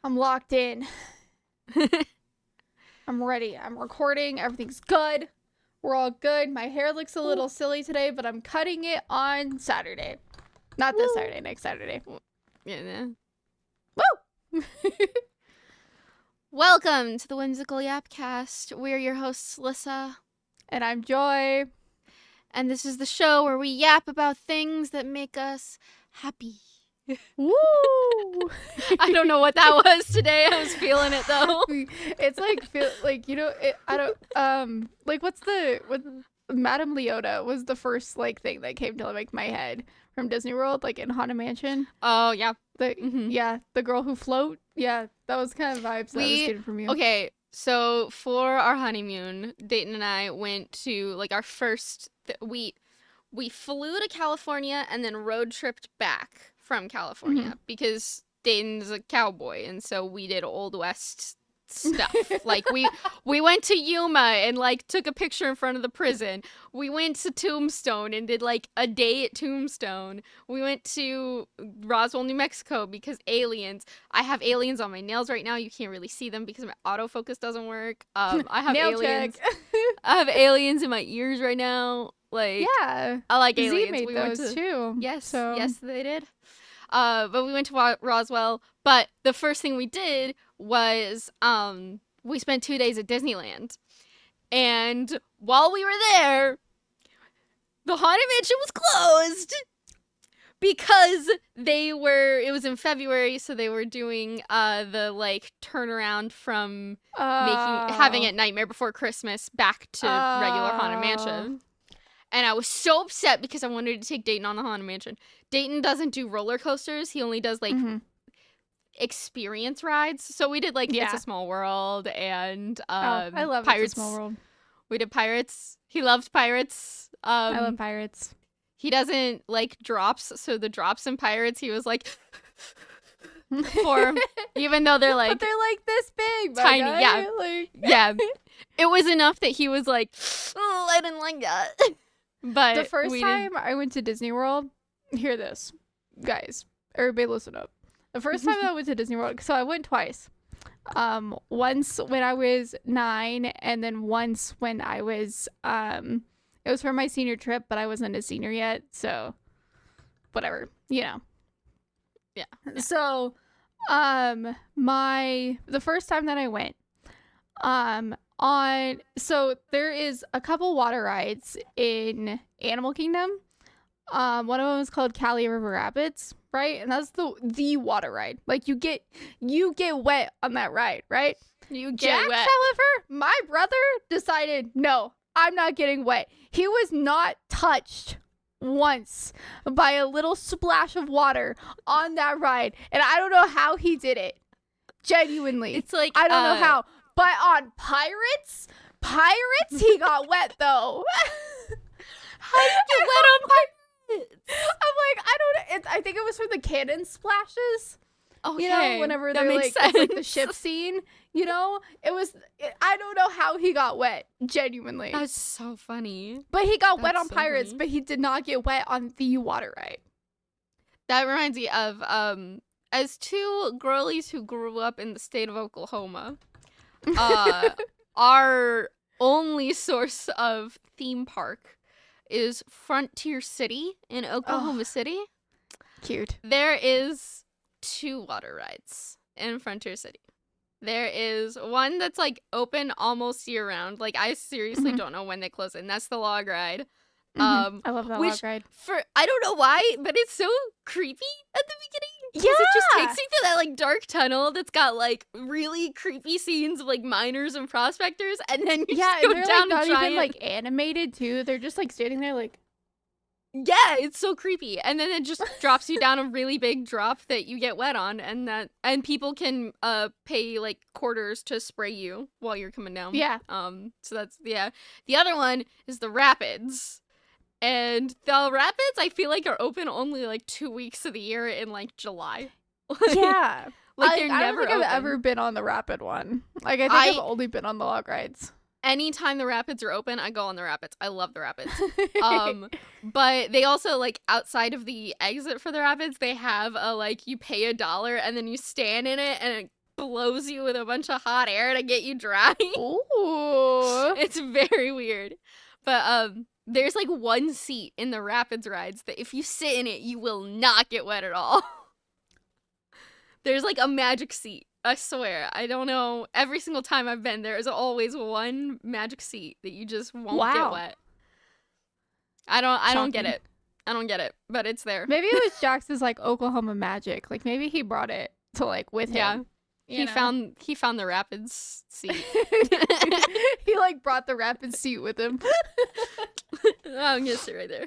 I'm locked in. I'm ready. I'm recording. Everything's good. We're all good. My hair looks a little silly today, but I'm cutting it on Saturday. Not this Saturday, next Saturday. Yeah. Woo! Welcome to the Whimsical YapCast. We're your hosts, Lysa. And I'm Joy. And this is the show where we yap about things that make us happy. Woo! I don't know what that was today. I was feeling it though. It's I don't what's Madame Leota was the first thing that came to my head from Disney World, in Haunted Mansion. Oh yeah. The girl who float. Yeah, that was kind of vibes that I was getting from you. Okay, so for our honeymoon, Dayton and I went to our first we flew to California and then road tripped back from California because Dayton's a cowboy, and so we did Old West stuff. We went to Yuma and took a picture in front of the prison. We went to Tombstone and did a day at Tombstone. We went to Roswell, New Mexico because aliens. I have aliens on my nails right now. You can't really see them because my autofocus doesn't work. I have aliens. I have aliens in my ears right now. Yeah, I like Z aliens. made those too. Yes, yes, they did. But we went to Roswell. But the first thing we did was we spent 2 days at Disneyland. And while we were there, the Haunted Mansion was closed because it was in February, so they were doing the turnaround from having it Nightmare Before Christmas back to regular Haunted Mansion. And I was so upset because I wanted to take Dayton on the Haunted Mansion. Dayton doesn't do roller coasters. He only does experience rides. So we did It's a Small World and I love Pirates. It's a Small World. We did Pirates. He loves Pirates. I love Pirates. He doesn't like drops, so the drops in Pirates, he was for even though they're but they're this big, tiny, guy. yeah, yeah. It was enough that he was oh, I didn't like that. But the first time I went to Disney World, hear this, guys, everybody listen up. The first time I went to Disney World, so I went twice. Once when I was 9, and then once when I was it was for my senior trip, but I wasn't a senior yet, so whatever, Yeah. So, the first time that I went, so there is a couple water rides in Animal Kingdom. One of them is called Cali River Rapids, right? And that's the water ride. You get wet on that ride, right? You get Jax, wet. however, my brother decided, no, I'm not getting wet. He was not touched once by a little splash of water on that ride, and I don't know how he did it. Genuinely, It's I don't know how. But on Pirates, he got wet though. How did you get wet on Pirates? I think it was from the cannon splashes. Okay, whenever that they're makes it's the ship scene. It was. I don't know how he got wet. Genuinely, That's so funny. but he got wet That's on so Pirates, funny. but he did not get wet on the water ride. That reminds me of as two girlies who grew up in the state of Oklahoma. Our only source of theme park is Frontier City in Oklahoma City. Cute. There is 2 water rides in Frontier City. There is one that's open almost year round. I seriously don't know when they close it, and that's the log ride. I love that log ride. I don't know why, but it's so creepy at the beginning. Yeah, It just takes you through that dark tunnel that's got really creepy scenes of miners and prospectors, and then you just go and they're down not a giant. even animated too. They're just standing there Yeah, it's so creepy, and then it just drops you down a really big drop that you get wet on, and people can pay quarters to spray you while you're coming down. Yeah. So that's The other one is the rapids. And the rapids, I feel are open only 2 weeks of the year in July. Yeah. They're I don't never think open. I've ever been on the rapid one. I think I've only been on the log rides. Anytime the rapids are open, I go on the rapids. I love the rapids. But they also outside of the exit for the rapids, they have a you pay $1 and then you stand in it and it blows you with a bunch of hot air to get you dry. Ooh. It's very weird. But there's like one seat in the Rapids rides that if you sit in it, you will not get wet at all. There's like a magic seat. I swear. I don't know. Every single time I've been, there is always one magic seat that you just won't get wet. I don't get it. I don't get it, but it's there. Maybe it was Jax's like Oklahoma magic. Like maybe he brought it to like with him. Yeah. He found the Rapids seat. He like brought the Rapids seat with him. I'm gonna sit right there.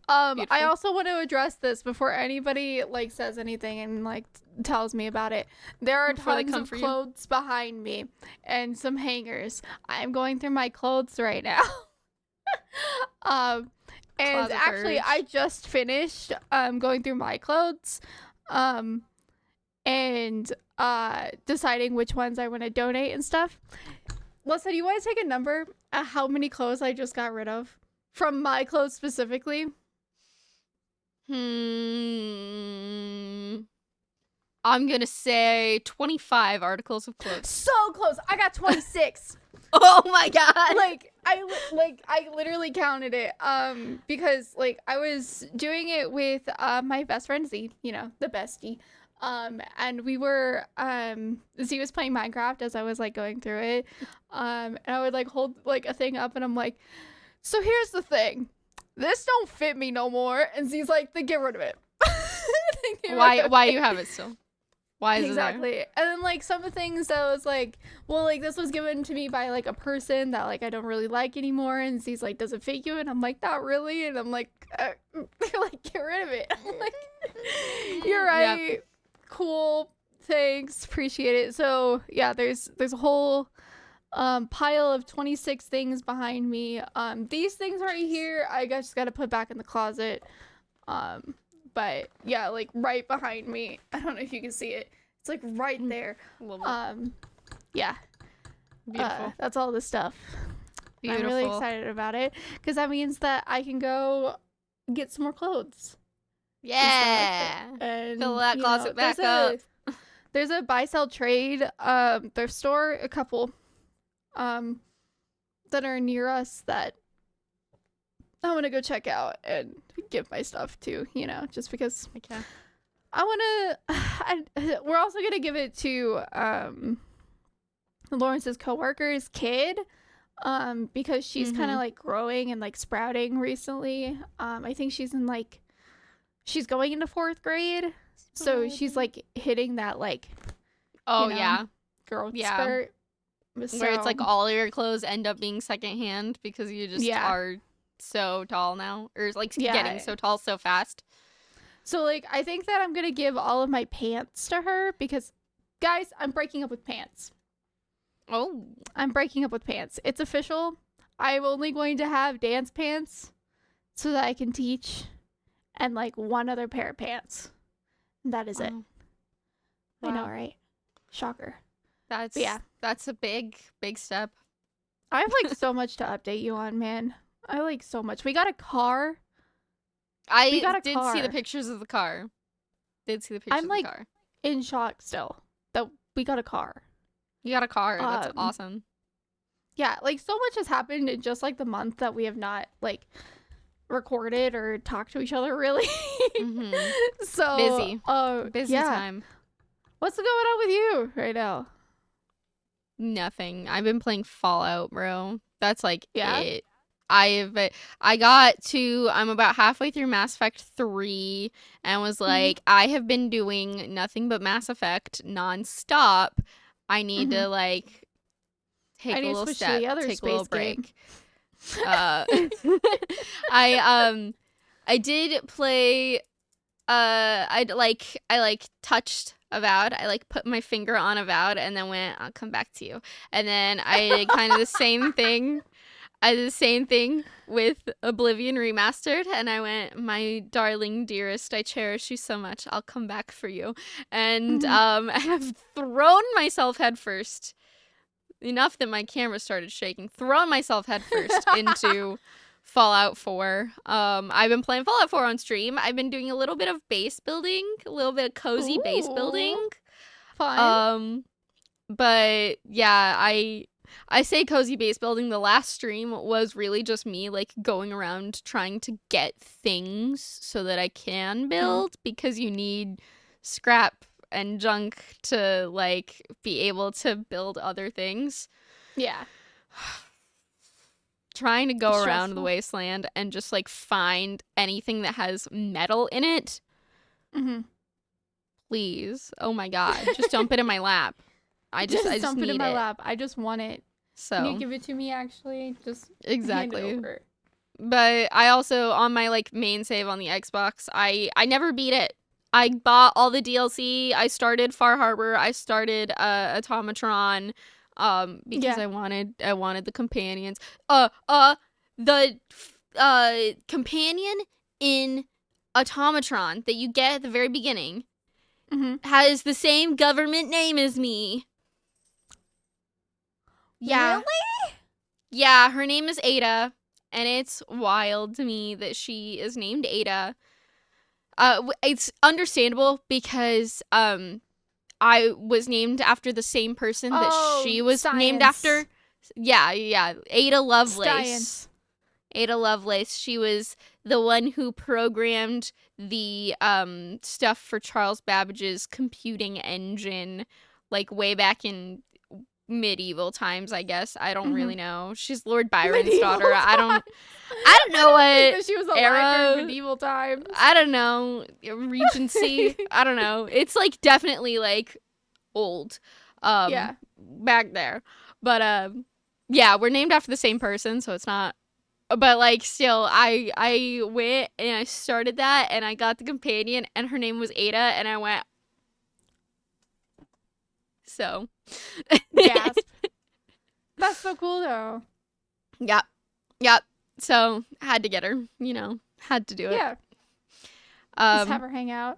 I also want to address this before anybody like says anything and like tells me about it. There are tons of clothes behind me and some hangers. I'm going through my clothes right now. And actually I just finished going through my clothes and deciding which ones I want to donate and stuff. Listen, you want to take a number at how many clothes I just got rid of? From my clothes specifically? I'm gonna say 25 articles of clothes. So close. I got 26. Oh my god. I literally counted it because like I was doing it with my best friend Z, you know, the bestie. And we were Z was playing Minecraft as I was like going through it. And I would like hold like a thing up and I'm like, so here's the thing. This don't fit me no more. And Z's like, then get rid of it. Why you have it still? Why is exactly. it there? And then like some of the things that was like, well, like this was given to me by like a person that like I don't really like anymore. And Z's like, does it fit you? And I'm like, not really. And I'm like, they're like, get rid of it. I'm like, you're right. Yep. Cool. Thanks. Appreciate it. So yeah, there's a whole pile of 26 things behind me. These things right here I just gotta put back in the closet. But yeah, like right behind me, I don't know if you can see it, it's like right there. Yeah, beautiful. That's all this stuff. Beautiful. I'm really excited about it because that means that I can go get some more clothes. Yeah, and fill that closet back up. There's a buy sell trade thrift store, a couple that are near us that I want to go check out and give my stuff to, you know, just because I want to. We're also gonna give it to Lawrence's coworker's kid because she's kind of like growing and like sprouting recently. I think she's going into 4th grade, so she's like hitting that like growth spurt. So, where it's like all your clothes end up being secondhand because you just are so tall now, or like getting so tall so fast. So like I think that I'm gonna give all of my pants to her because, guys, I'm breaking up with pants. Oh, I'm breaking up with pants. It's official. I'm only going to have dance pants so that I can teach, and like one other pair of pants. That is it. Wow. I know, right? Shocker. That's a big step. I have like so much to update you on, man. I like so much. We got a car. I did see the pictures of the car. I'm like in shock still that we got a car. You got a car. That's awesome. Yeah, like so much has happened in just like the month that we have not like recorded or talked to each other really. So busy time. What's going on with you right now? Nothing. I've been playing Fallout, bro. That's like it. I'm about halfway through Mass Effect 3 and was like, I have been doing nothing but Mass Effect nonstop. I need to like take a little step, take a little break. I did play I touched Avowed. I like put my finger on Avowed and then went, I'll come back to you. And then I did kind of the same thing. I did the same thing with Oblivion Remastered, and I went, my darling dearest, I cherish you so much. I'll come back for you. And I have thrown myself headfirst, enough that my camera started shaking, thrown myself headfirst into Fallout 4. I've been playing Fallout 4 on stream. I've been doing a little bit of base building, a little bit of cozy base building. Fine. But yeah, I say cozy base building. The last stream was really just me like going around trying to get things so that I can build, because you need scrap and junk to like be able to build other things. Yeah. Trying to go around the Stressful. wasteland and just like find anything that has metal in it. Mm-hmm. Please. Oh my god. Just dump it in my lap. I just dump it in need my it. lap. I just want it. So Can you give it to me, actually? Just exactly. hand it over. But I also, on my like main save on the Xbox, I never beat it. I bought all the DLC. I started Far Harbor. I started Automatron, because Yeah. I wanted the companions. The companion in Automatron that you get at the very beginning has the same government name as me. Yeah. Really? Yeah, her name is Ada, and it's wild to me that she is named Ada. It's understandable because I was named after the same person that she was named after. Yeah. Ada Lovelace. Science. Ada Lovelace. She was the one who programmed the stuff for Charles Babbage's computing engine, like way back in medieval times, I guess. I don't really know. She's Lord Byron's Medieval daughter. I don't know what she was alive era. during medieval times. I don't know. Regency. I don't know. It's like definitely like old. Yeah. Back there. But yeah, we're named after the same person, so it's not. But like still, I went and I started that and I got the companion and her name was Ada and I went. So. Gasp. That's so cool though. Yep. So had to get her, had to do it. Yeah. Just have her hang out.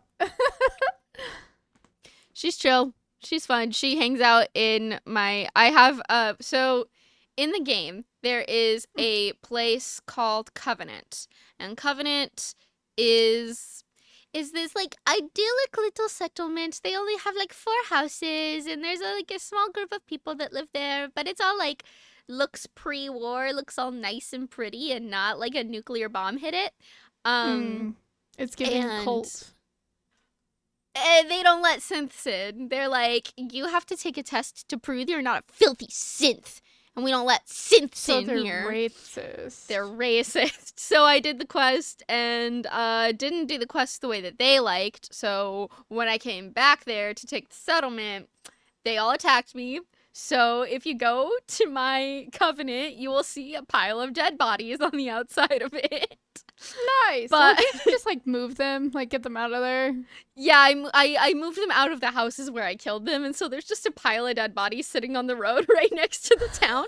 She's chill. She's fun. She hangs out in my. I have So in the game there is a place called Covenant, and Covenant is this like idyllic little settlement. They only have like 4 houses, and there's like a small group of people that live there, but it's all like looks pre-war, looks all nice and pretty, and not like a nuclear bomb hit it. It's giving cult. They don't let synths in. They're like, you have to take a test to prove you're not a filthy synth, and we don't let synths in here. Racist. They're racist. So I did the quest and didn't do the quest the way that they liked. So when I came back there to take the settlement, they all attacked me. So if you go to my Covenant, you will see a pile of dead bodies on the outside of it. Nice. But well, can't you just like move them, like get them out of there? Yeah, I moved them out of the houses where I killed them, and so there's just a pile of dead bodies sitting on the road right next to the town.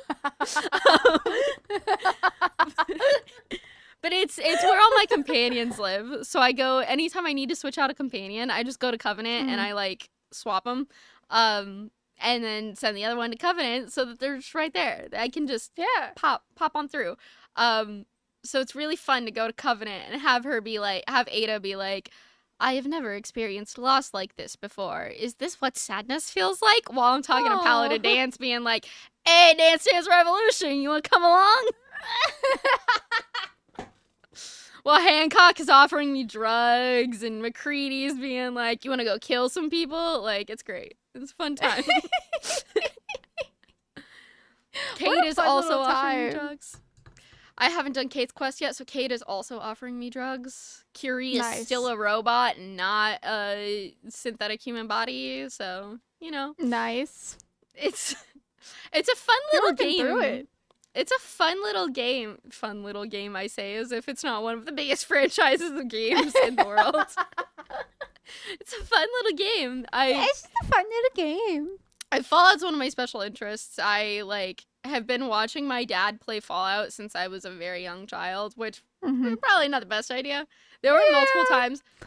But it's where all my companions live. So I go anytime I need to switch out a companion, I just go to Covenant and I like swap them, and then send the other one to Covenant so that they're just right there. I can just pop on through. So it's really fun to go to Covenant and have Ada be like, I have never experienced loss like this before. Is this what sadness feels like? While I'm talking to Paladin Dance being like, hey, Dance Dance Revolution, you want to come along? Well, Hancock is offering me drugs, and McCready's being like, you want to go kill some people? Like, it's great. It's a fun time. Kate is also offering me drugs. I haven't done Kate's quest yet, so Kate is also offering me drugs. Curie is still a robot and not a synthetic human body, so, Nice. It's a fun little game. Through it. It's a fun little game. Fun little game, I say, as if it's not one of the biggest franchises of games in the world. It's a fun little game. It's just a fun little game. Fallout's one of my special interests. I have been watching my dad play Fallout since I was a very young child, which probably not the best idea. There were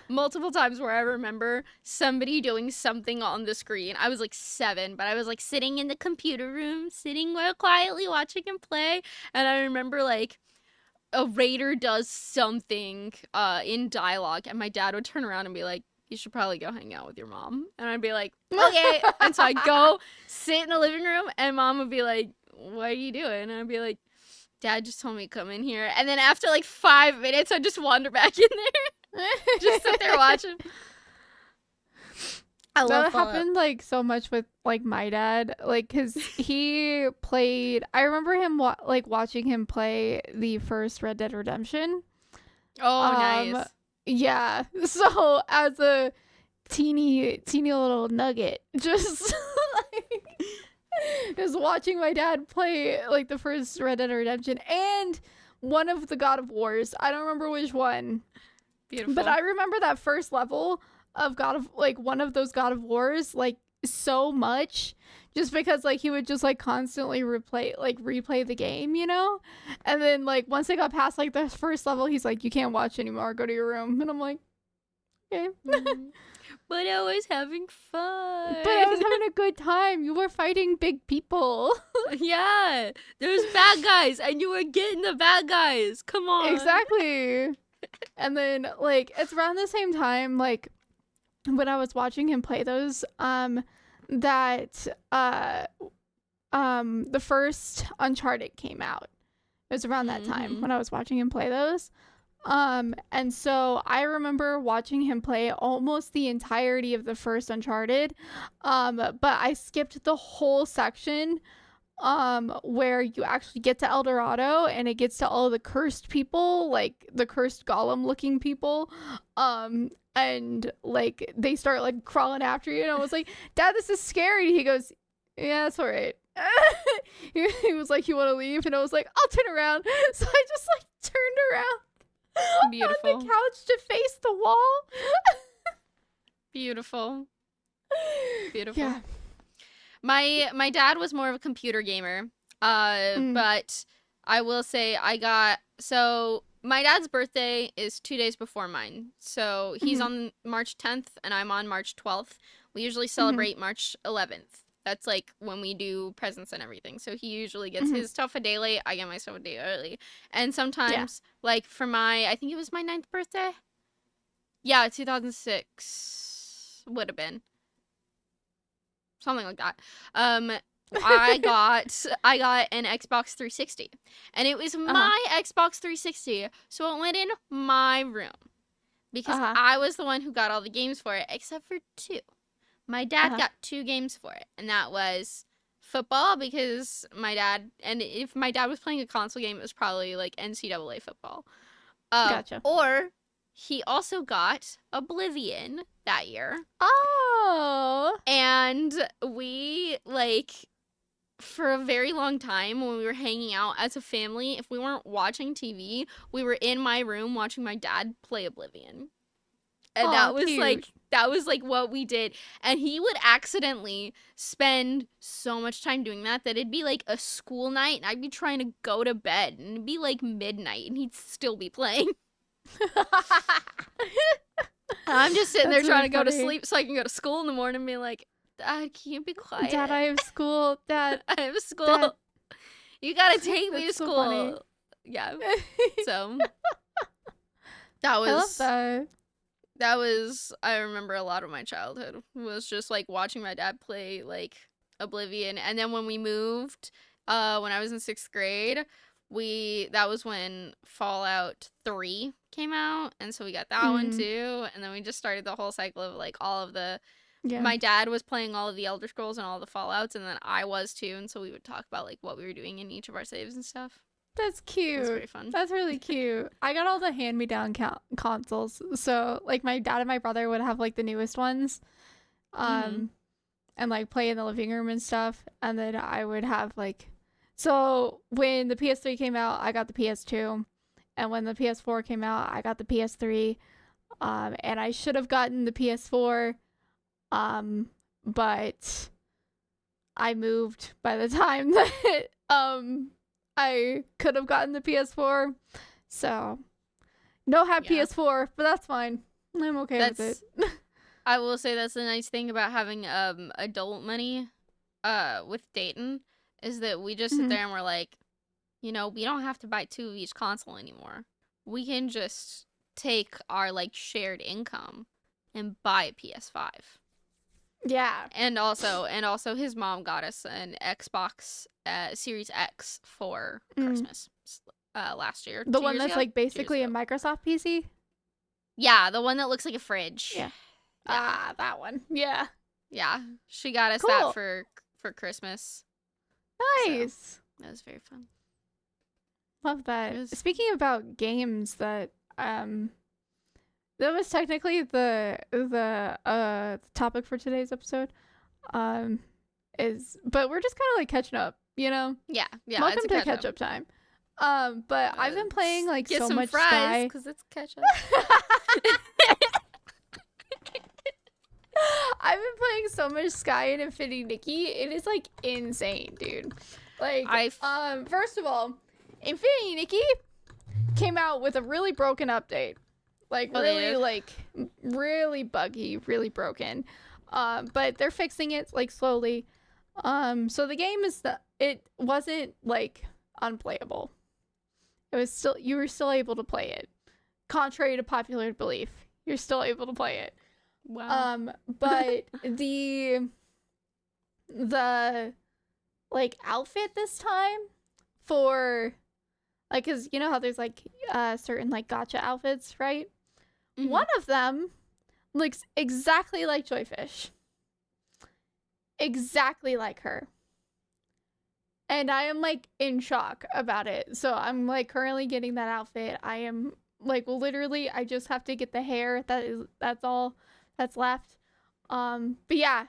multiple times where I remember somebody doing something on the screen. I was like 7, but I was like sitting in the computer room, sitting real quietly watching him play, and I remember like a raider does something in dialogue, and my dad would turn around and be like, you should probably go hang out with your mom. And I'd be like, okay. And so I'd go sit in the living room, and Mom would be like, what are you doing? And I'd be like, Dad just told me to come in here. And then after like 5 minutes, I'd just wander back in there. Just sit there watching. I love that Fallout. happened like so much with like my dad, like because he played. I remember him watching him play the first Red Dead Redemption. Oh, nice. Yeah. So as a teeny little nugget, just like just watching my dad play like the first Red Dead Redemption and one of the God of Wars. I don't remember which one. Beautiful. But I remember that first level of one of those God of Wars like so much, just because like he would just like constantly replay the game, you know? And then like once I got past like the first level, he's like, you can't watch anymore, go to your room. And I'm like, okay. But I was having fun. But I was having a good time. You were fighting big people. Yeah, there's bad guys, and you were getting the bad guys. Come on. Exactly. And then like it's around the same time like when I was watching him play those that the first Uncharted came out. It was around that time when I was watching him play those. And so I remember watching him play almost the entirety of the first Uncharted. But I skipped the whole section where you actually get to El Dorado and it gets to all the cursed people, like the cursed golem looking people. And like they start like crawling after you, and I was like, Dad, this is scary. He goes, yeah, that's all right. He was like, you want to leave? And I was like, I'll turn around. So I just like turned around Beautiful. on the couch to face the wall. Beautiful. Yeah. My dad was more of a computer gamer. But I will say my dad's birthday is 2 days before mine. So he's on March 10th and I'm on March 12th. We usually celebrate March 11th. That's like when we do presents and everything. So he usually gets his stuff a day late. I get my stuff a day early. And sometimes like for I think it was my 9th birthday. Yeah, 2006 would have been. Something like that. I got an Xbox 360, and it was my Xbox 360, so it went in my room because I was the one who got all the games for it, except for 2. My dad got 2 games for it, and that was football because if my dad was playing a console game, it was probably like NCAA football. Gotcha. Or he also got Oblivion that year. Oh. And we, like, for a very long time when we were hanging out as a family, if we weren't watching TV, we were in my room watching my dad play Oblivion. And that was like what we did. And he would accidentally spend so much time doing that it'd be like a school night and I'd be trying to go to bed and it'd be like midnight and he'd still be playing. I'm just sitting there trying to go to sleep so I can go to school in the morning and be like, Dad, can you be quiet? Dad, I have school. Dad, I have school. Dad. You gotta take me to So school. funny. Yeah. So that was I love that. I remember a lot of my childhood was just like watching my dad play like Oblivion. And then when we moved, when I was in 6th grade, that was when Fallout 3 came out, and so we got that one too, and then we just started the whole cycle of like all of the my dad was playing all of the Elder Scrolls and all the Fallouts, and then I was too, and so we would talk about like what we were doing in each of our saves and stuff. That's cute. It's very fun. That's really cute. I got all the hand-me-down consoles, so like my dad and my brother would have like the newest ones, and like play in the living room and stuff, and then I would have like. So when the PS3 came out, I got the PS2, and when the PS4 came out, I got the PS3, and I should have gotten the PS4, but I moved by the time that I could have gotten the PS4, so no PS4, but that's fine. I'm okay with it. I will say that's the nice thing about having adult money with Dayton. Is that we just sit there and we're like, we don't have to buy 2 of each console anymore. We can just take our like shared income and buy a PS5. Yeah. And also his mom got us an Xbox Series X for Christmas last year. The 2 one years that's ago? like 2 years basically a ago. Microsoft PC? Yeah, the one that looks like a fridge. Yeah. Yeah. That one. Yeah. Yeah. She got us Cool. that for Christmas. Nice. So, that was very fun. Love that. It was- Speaking about games that that was technically the topic for today's episode. But we're just kind of like catching up, you know? Yeah. Welcome to catch up time. But I've been playing like get so some much fries, Sky. because it's catch up. I've been playing so much Sky and Infinity Nikki. It is like insane, dude. Like, first of all, Infinity Nikki came out with a really broken update. Like, really buggy, really broken. But they're fixing it like slowly. So the game it wasn't like unplayable. You were still able to play it. Contrary to popular belief, you're still able to play it. Wow. But the like outfit this time for like, cause you know how there's like certain like gacha outfits, right? Mhm. One of them looks exactly like Joy-Fish. Exactly like her. And I am like in shock about it. So I'm like currently getting that outfit. I am like literally I just have to get the hair. That's all that's left. But yeah.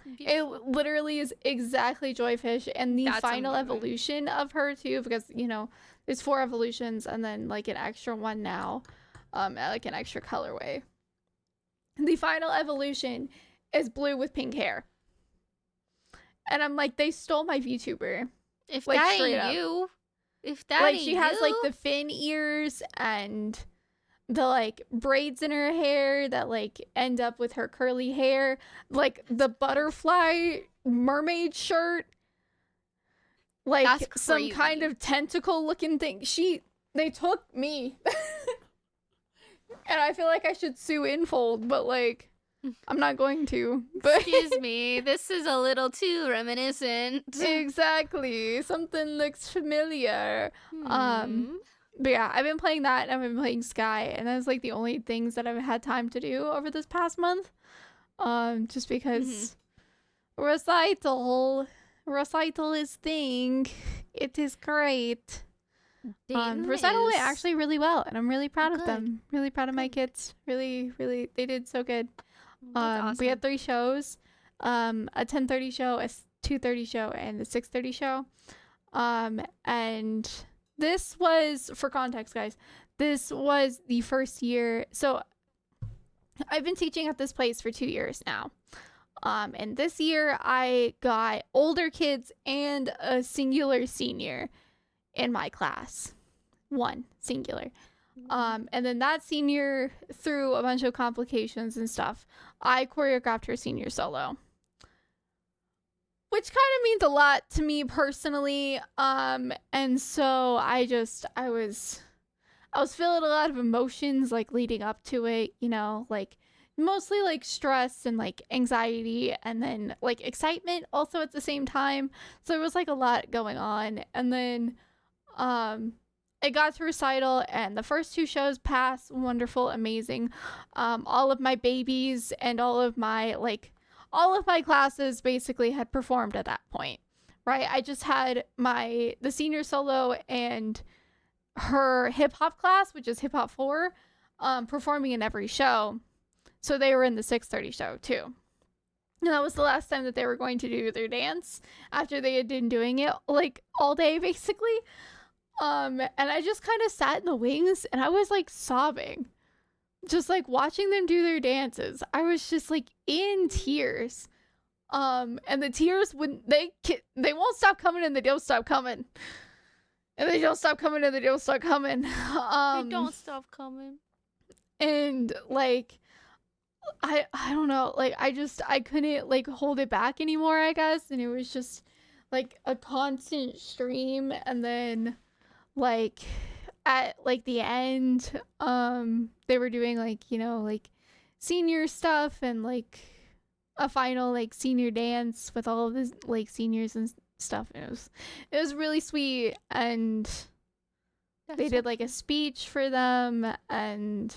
Beautiful. It literally is exactly Joy-Fish, and the That's final amazing. evolution of her too, because you know there's 4 evolutions and then like an extra one now, like an extra colorway. The final evolution is blue with pink hair, and I'm like, they stole my VTuber. If like, that straight ain't up. you, if that Like ain't she has you, like the fin ears and the like braids in her hair that like end up with her curly hair, like the butterfly mermaid shirt, like That's some kind crazy. of tentacle looking thing. They took me. And I feel like I should sue Infold, but like I'm not going to. But excuse me, this is a little too reminiscent. exactly, something looks familiar. But yeah, I've been playing that and I've been playing Sky, and that's like the only things that I've had time to do over this past month. Just because recital is thing. It is great. Recital went actually really well, and I'm really proud of them. Really proud of my kids. Really, really, they did so good. That's We had awesome. 3 shows, a 10:30 show, a 2:30 show, and a 6:30 show. And this was, for context, guys, this was the first year. So I've been teaching at this place for 2 years now. And this year I got older kids and a singular senior in my class. 1 singular. And then that senior, through a bunch of complications and stuff, I choreographed her senior solo. Which kind of means a lot to me personally. And so I was feeling a lot of emotions like leading up to it, you know, like mostly like stress and like anxiety and then like excitement also at the same time. So there was like a lot going on. And then it got to recital and the first 2 shows passed. Wonderful, amazing. All of my babies and all of my classes basically had performed at that point, right? I just had the senior solo and her hip hop class, which is hip hop 4, performing in every show. So they were in the 6:30 show too. And that was the last time that they were going to do their dance after they had been doing it like all day basically. And I just kind of sat in the wings and I was like sobbing. Just like watching them do their dances. I was just like in tears. And the tears they won't stop coming and they don't stop coming. And they don't stop coming and they don't stop coming. They don't stop coming. And like I don't know, like I couldn't like hold it back anymore, I guess. And it was just like a constant stream. And then like at like the end, they were doing like, you know, like senior stuff and like a final like senior dance with all of the like seniors and stuff. And it was really sweet, and they did like a speech for them, and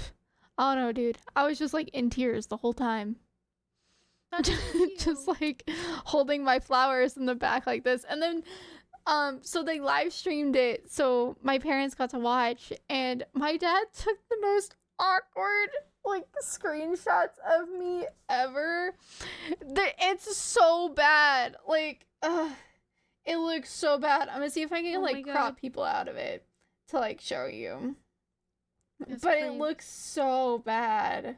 I don't know, dude. I was just like in tears the whole time. Just like holding my flowers in the back like this. And then so they live streamed it, so my parents got to watch, and my dad took the most awkward like screenshots of me ever. It's so bad. Like it looks so bad. I'm gonna see if I can like crop people out of it to like show you. Yes, but please. It looks so bad.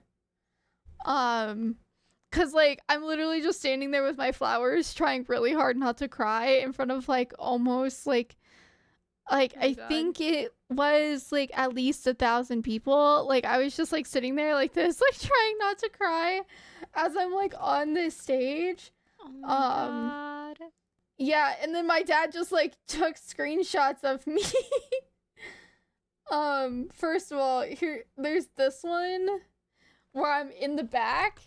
Cause like I'm literally just standing there with my flowers, trying really hard not to cry in front of like almost like I think it was like at least 1,000 people. Like I was just like sitting there like this, like trying not to cry as I'm like on this stage. Oh my God. Yeah, and then my dad just like took screenshots of me. First of all, there's this one where I'm in the back.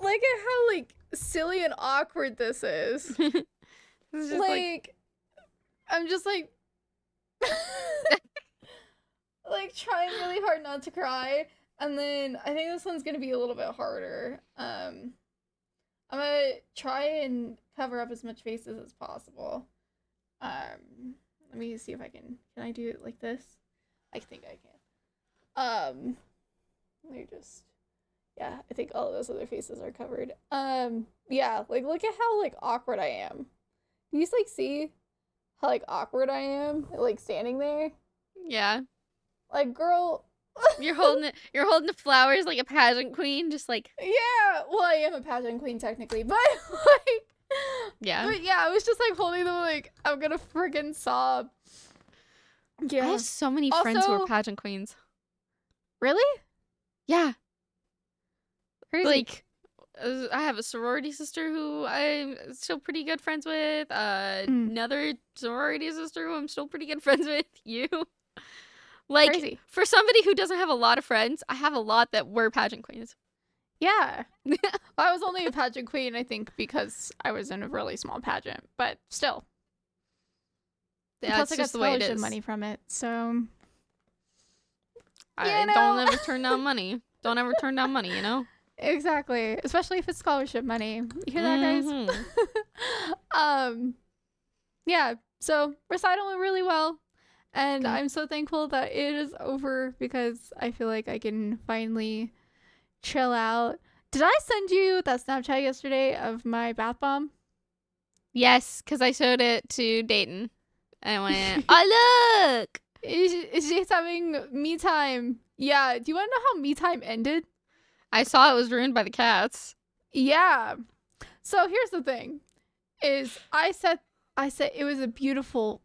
Look at how like silly and awkward this is. This is like I'm just like like trying really hard not to cry. And then I think this one's gonna be a little bit harder. I'm gonna try and cover up as much faces as possible. Let me see if I can I do it like this? I think I can. Let me just, yeah, I think all of those other faces are covered. Yeah, like look at how like awkward I am. Do you like see how like awkward I am, like standing there? Yeah. Like, girl, you're holding the flowers like a pageant queen, just like. Yeah, well, I am a pageant queen technically, but like. Yeah. But yeah, I was just like holding them like I'm gonna friggin' sob. Yeah. I have so many friends who are pageant queens. Really? Yeah. Crazy. Like, I have a sorority sister who I'm still pretty good friends with. Another sorority sister who I'm still pretty good friends with. You. Like, crazy. For somebody who doesn't have a lot of friends, I have a lot that were pageant queens. Yeah. I was only a pageant queen, I think, because I was in a really small pageant, but still. Yeah, plus I got scholarship money from it, so. Don't ever turn down money. Don't ever turn down money, you know? Exactly. Especially if it's scholarship money. You hear that, guys? Yeah, so recital went really well. And I'm so thankful that it is over because I feel like I can finally chill out. Did I send you that Snapchat yesterday of my bath bomb? Yes, because I showed it to Dayton. And I went, oh, look! She's having me time. Yeah, do you want to know how me time ended? I saw it was ruined by the cats. Yeah. So here's the thing. Is I said it was a beautiful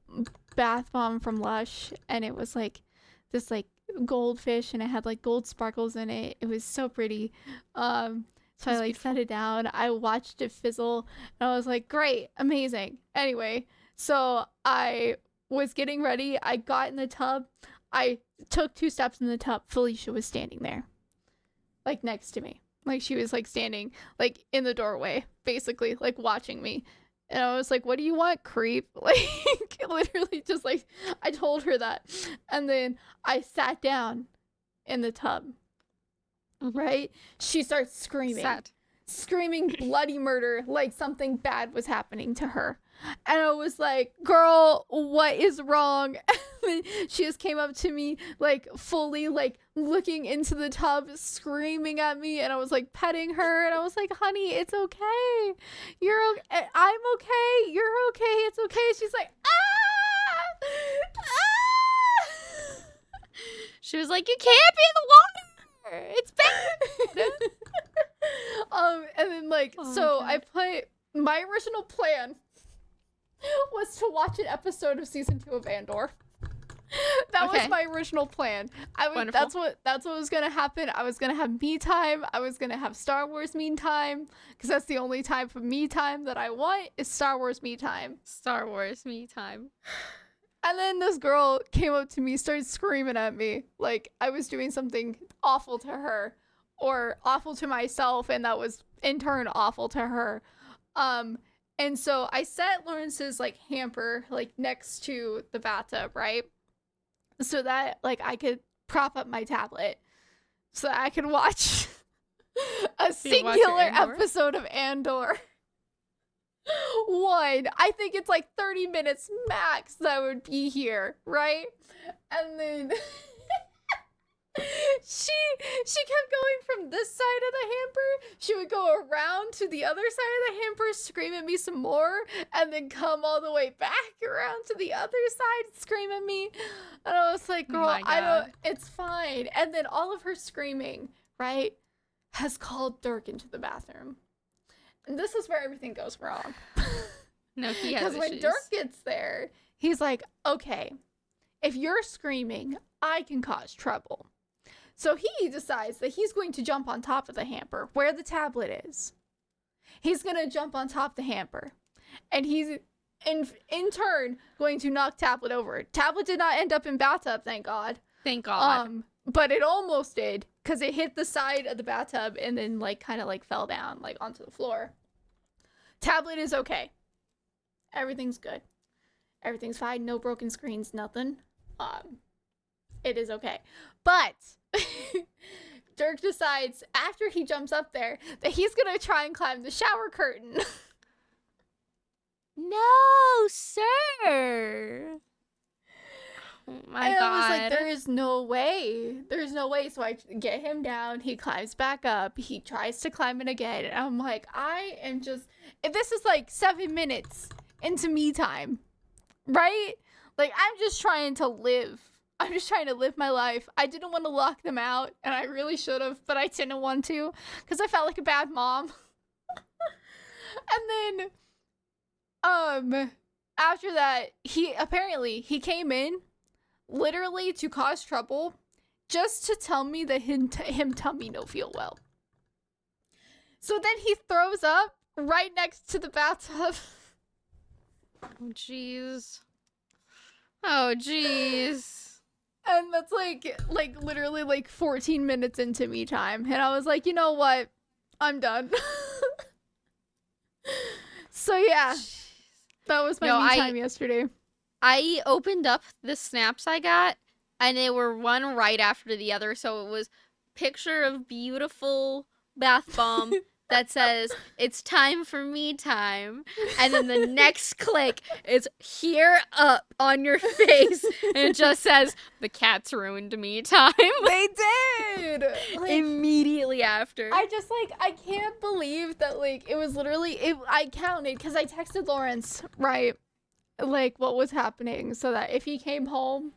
bath bomb from Lush, and it was like this like goldfish, and it had like gold sparkles in it. It was so pretty. So I like set it down. I watched it fizzle, and I was like, great, amazing. Anyway, so I was getting ready. I got in the tub. I took 2 steps in the tub. Felicia was standing there, like next to me. Like she was like standing like in the doorway, basically like watching me. And I was like, what do you want, creep? Like literally just like I told her that. And then I sat down in the tub. Right? She starts screaming. Screaming bloody murder, like something bad was happening to her. And I was like, girl, what is wrong? And she just came up to me, like fully like looking into the tub, screaming at me. And I was like petting her. And I was like, honey, it's okay. You're okay. I'm okay. You're okay. It's okay. She's like, ah! Ah! She was like, you can't be in the water. It's bad. And then like, I put my original plan was to watch an episode of season 2 of Andor. That was my original plan. That's what was gonna happen. I was gonna have me time. I was gonna have Star Wars me time, because that's the only type of me time that I want is Star Wars me time. Star Wars me time. And then this girl came up to me, started screaming at me like I was doing something awful to her, while I was watching. And I was like, what are you doing? Like, what are you doing? And she was like, I don't know. And I was like, I was doing something awful to her. or awful to myself, and that was in turn awful to her. And so I set Lawrence's like hamper like next to the bathtub, right? So that like I could prop up my tablet so that I could watch a singular episode of Andor. One, I think it's like 30 minutes max that would be here, right? And then she kept going from this side of the hamper. She would go around to the other side of the hamper, scream at me some more, and then come all the way back around to the other side, scream at me. And I was like, girl, I don't, it's fine. And then all of her screaming, right, has called Dirk into the bathroom. And this is where everything goes wrong. No, he has issues. Because when Dirk gets there, he's like, okay, if you're screaming, I can cause trouble. So he decides that he's going to jump on top of the hamper where the tablet is. He's going to jump on top of the hamper. And he's, in turn, going to knock tablet over. Tablet did not end up in bathtub, thank God. Thank God. But it almost did, because it hit the side of the bathtub and then like kind of like fell down like onto the floor. Tablet is okay. Everything's good. Everything's fine. No broken screens, nothing. It is okay. But Dirk decides after he jumps up there that he's gonna try and climb the shower curtain. No, sir. Oh my God. I was like, there is no way. There's no way. So I get him down. He climbs back up. He tries to climb it again. And I'm like, I am just, if this is like 7 minutes into me time, right? Like, I'm just trying to live. I'm just trying to live my life. I didn't want to lock them out, and I really should have, but I didn't want to because I felt like a bad mom. And then, after that, he came in literally to cause trouble just to tell me that him tummy no feel well. So then he throws up right next to the bathtub. Oh, jeez. Oh, jeez. And that's like literally like 14 minutes into me time. And I was like, you know what? I'm done. So yeah, that was my me time yesterday. I opened up the snaps I got, and they were one right after the other. So it was picture of beautiful bath bomb that says, it's time for me time. And then the next click is here up on your face. And it just says, the cat's ruined me time. They did! Like, immediately after. I can't believe that, like, it was literally, I counted, because I texted Lawrence, right, like, what was happening, so that if he came home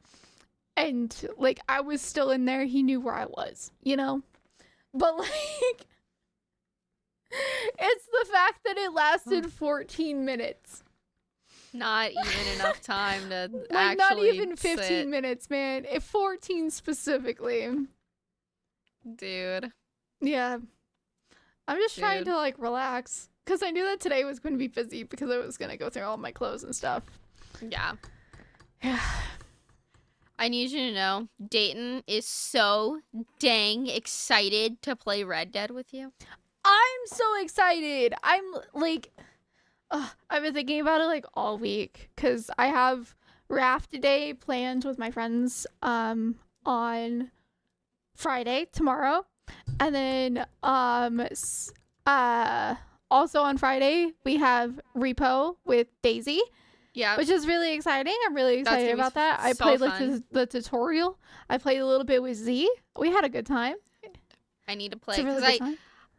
and, like, I was still in there, he knew where I was, you know? But, like, it's the fact that it lasted 14 minutes. Not even enough time to like, actually not even 15 sit. minutes, man. 14 specifically. Dude. Yeah. I'm just trying to, like, relax. Because I knew that today was going to be busy because I was going to go through all my clothes and stuff. Yeah. Yeah. I need you to know, Dayton is so dang excited to play Red Dead with you. I'm so excited. I'm like, I've been thinking about it like all week because I have raft day planned with my friends on Friday, tomorrow, and then also on Friday we have repo with Daisy. Yeah, which is really exciting. I'm really excited about that. I played like the tutorial. I played a little bit with Z. We had a good time. I need to play because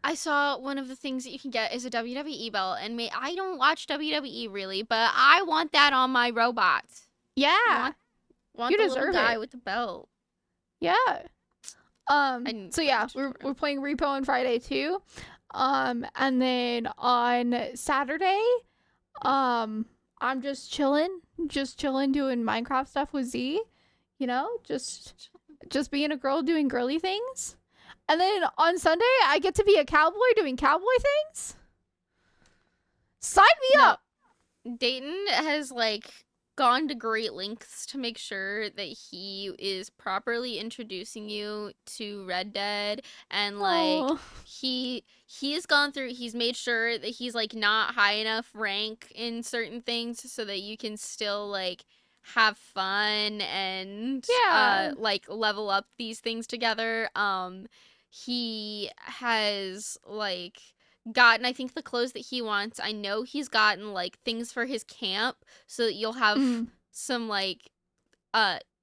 I saw one of the things that you can get is a WWE belt, and I don't watch WWE really, but I want that on my robot. Yeah, want the little guy with the belt. Yeah. So yeah, we're playing Repo on Friday too. And then on Saturday, I'm just chilling doing Minecraft stuff with Z. You know, just being a girl doing girly things. And then on Sunday, I get to be a cowboy doing cowboy things. Sign me up. Dayton has, like, gone to great lengths to make sure that he is properly introducing you to Red Dead, and like Oh. he's gone through, he's made sure that he's like not high enough rank in certain things so that you can still like have fun and Yeah. like level up these things together. He has like gotten, I think, the clothes that he wants. I know he's gotten like things for his camp so that you'll have some like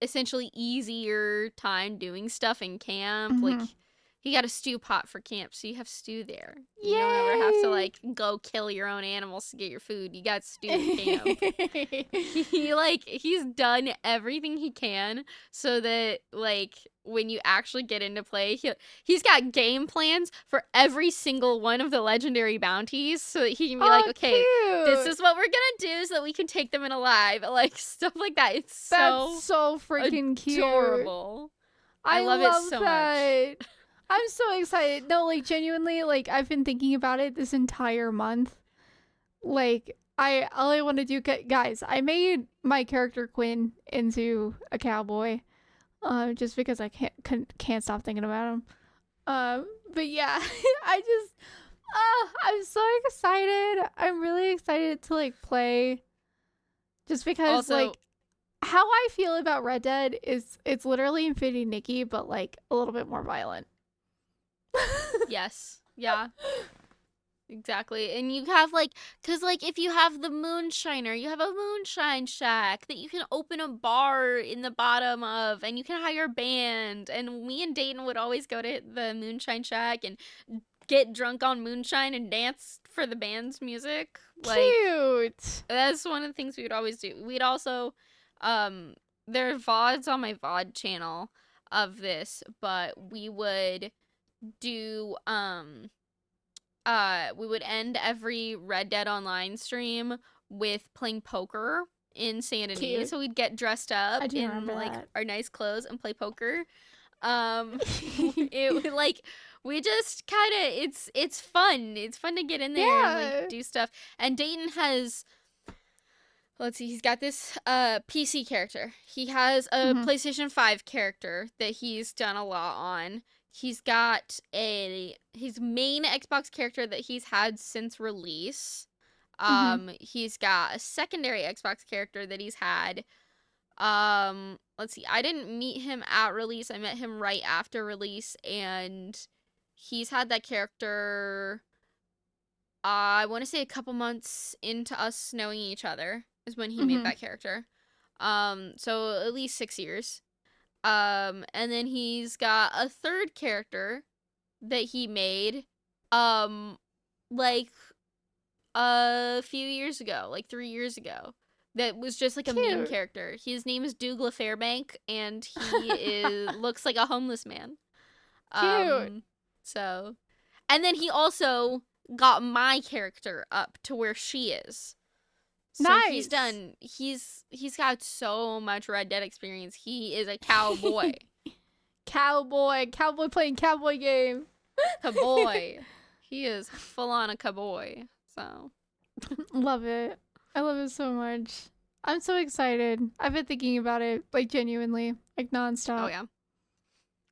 essentially easier time doing stuff in camp. Like he got a stew pot for camp, so you have stew there. You don't ever have to like go kill your own animals to get your food. You got stew at camp. He's done everything he can so that like when you actually get into play, he's got game plans for every single one of the legendary bounties so that he can be like, okay, cute. this is what we're gonna do so that we can take them in alive, like stuff like that. It's That's so freaking cute. Adorable. I love it so that. much. I'm so excited. No, like genuinely, like I've been thinking about it this entire month. Like all I want to do, guys, I made my character Quinn into a cowboy, just because I can't stop thinking about him. But yeah, I'm so excited. I'm really excited to like play, just because also, like how I feel about Red Dead is it's literally Infinity Nikki, but like a little bit more violent. Yes. Yeah. Exactly. And you have like, because like if you have the moonshiner, you have a moonshine shack that you can open a bar in the bottom of, and you can hire a band. And me and Dayton would always go to the moonshine shack and get drunk on moonshine and dance for the band's music. Like, cute. That's one of the things we would always do. We'd also, there are VODs on my VOD channel of this, but we would do, we would end every Red Dead Online stream with playing poker in Sanity. Cute. So we'd get dressed up in like that. our nice clothes and play poker. It like we just kind of it's fun. It's fun to get in there and like do stuff. And Dayton has, let's see, he's got this PC character. He has a PlayStation 5 character that he's done a lot on. He's got his main Xbox character that he's had since release. He's got a secondary Xbox character that he's had. Let's see, I didn't meet him at release. I met him right after release, and he's had that character, I want to say a couple months into us knowing each other is when he made that character. So at least 6 years. And then he's got a third character that he made, like a few years ago, like 3 years ago, that was just like a meme character. His name is Douglas Fairbank, and he looks like a homeless man. Cute. So, and then he also got my character up to where she is. So nice. He's got so much Red Dead experience. He is a cowboy. Cowboy playing cowboy game. Cowboy. He is full on a cowboy. So love it. I love it so much. I'm so excited. I've been thinking about it like genuinely, like nonstop. Oh yeah.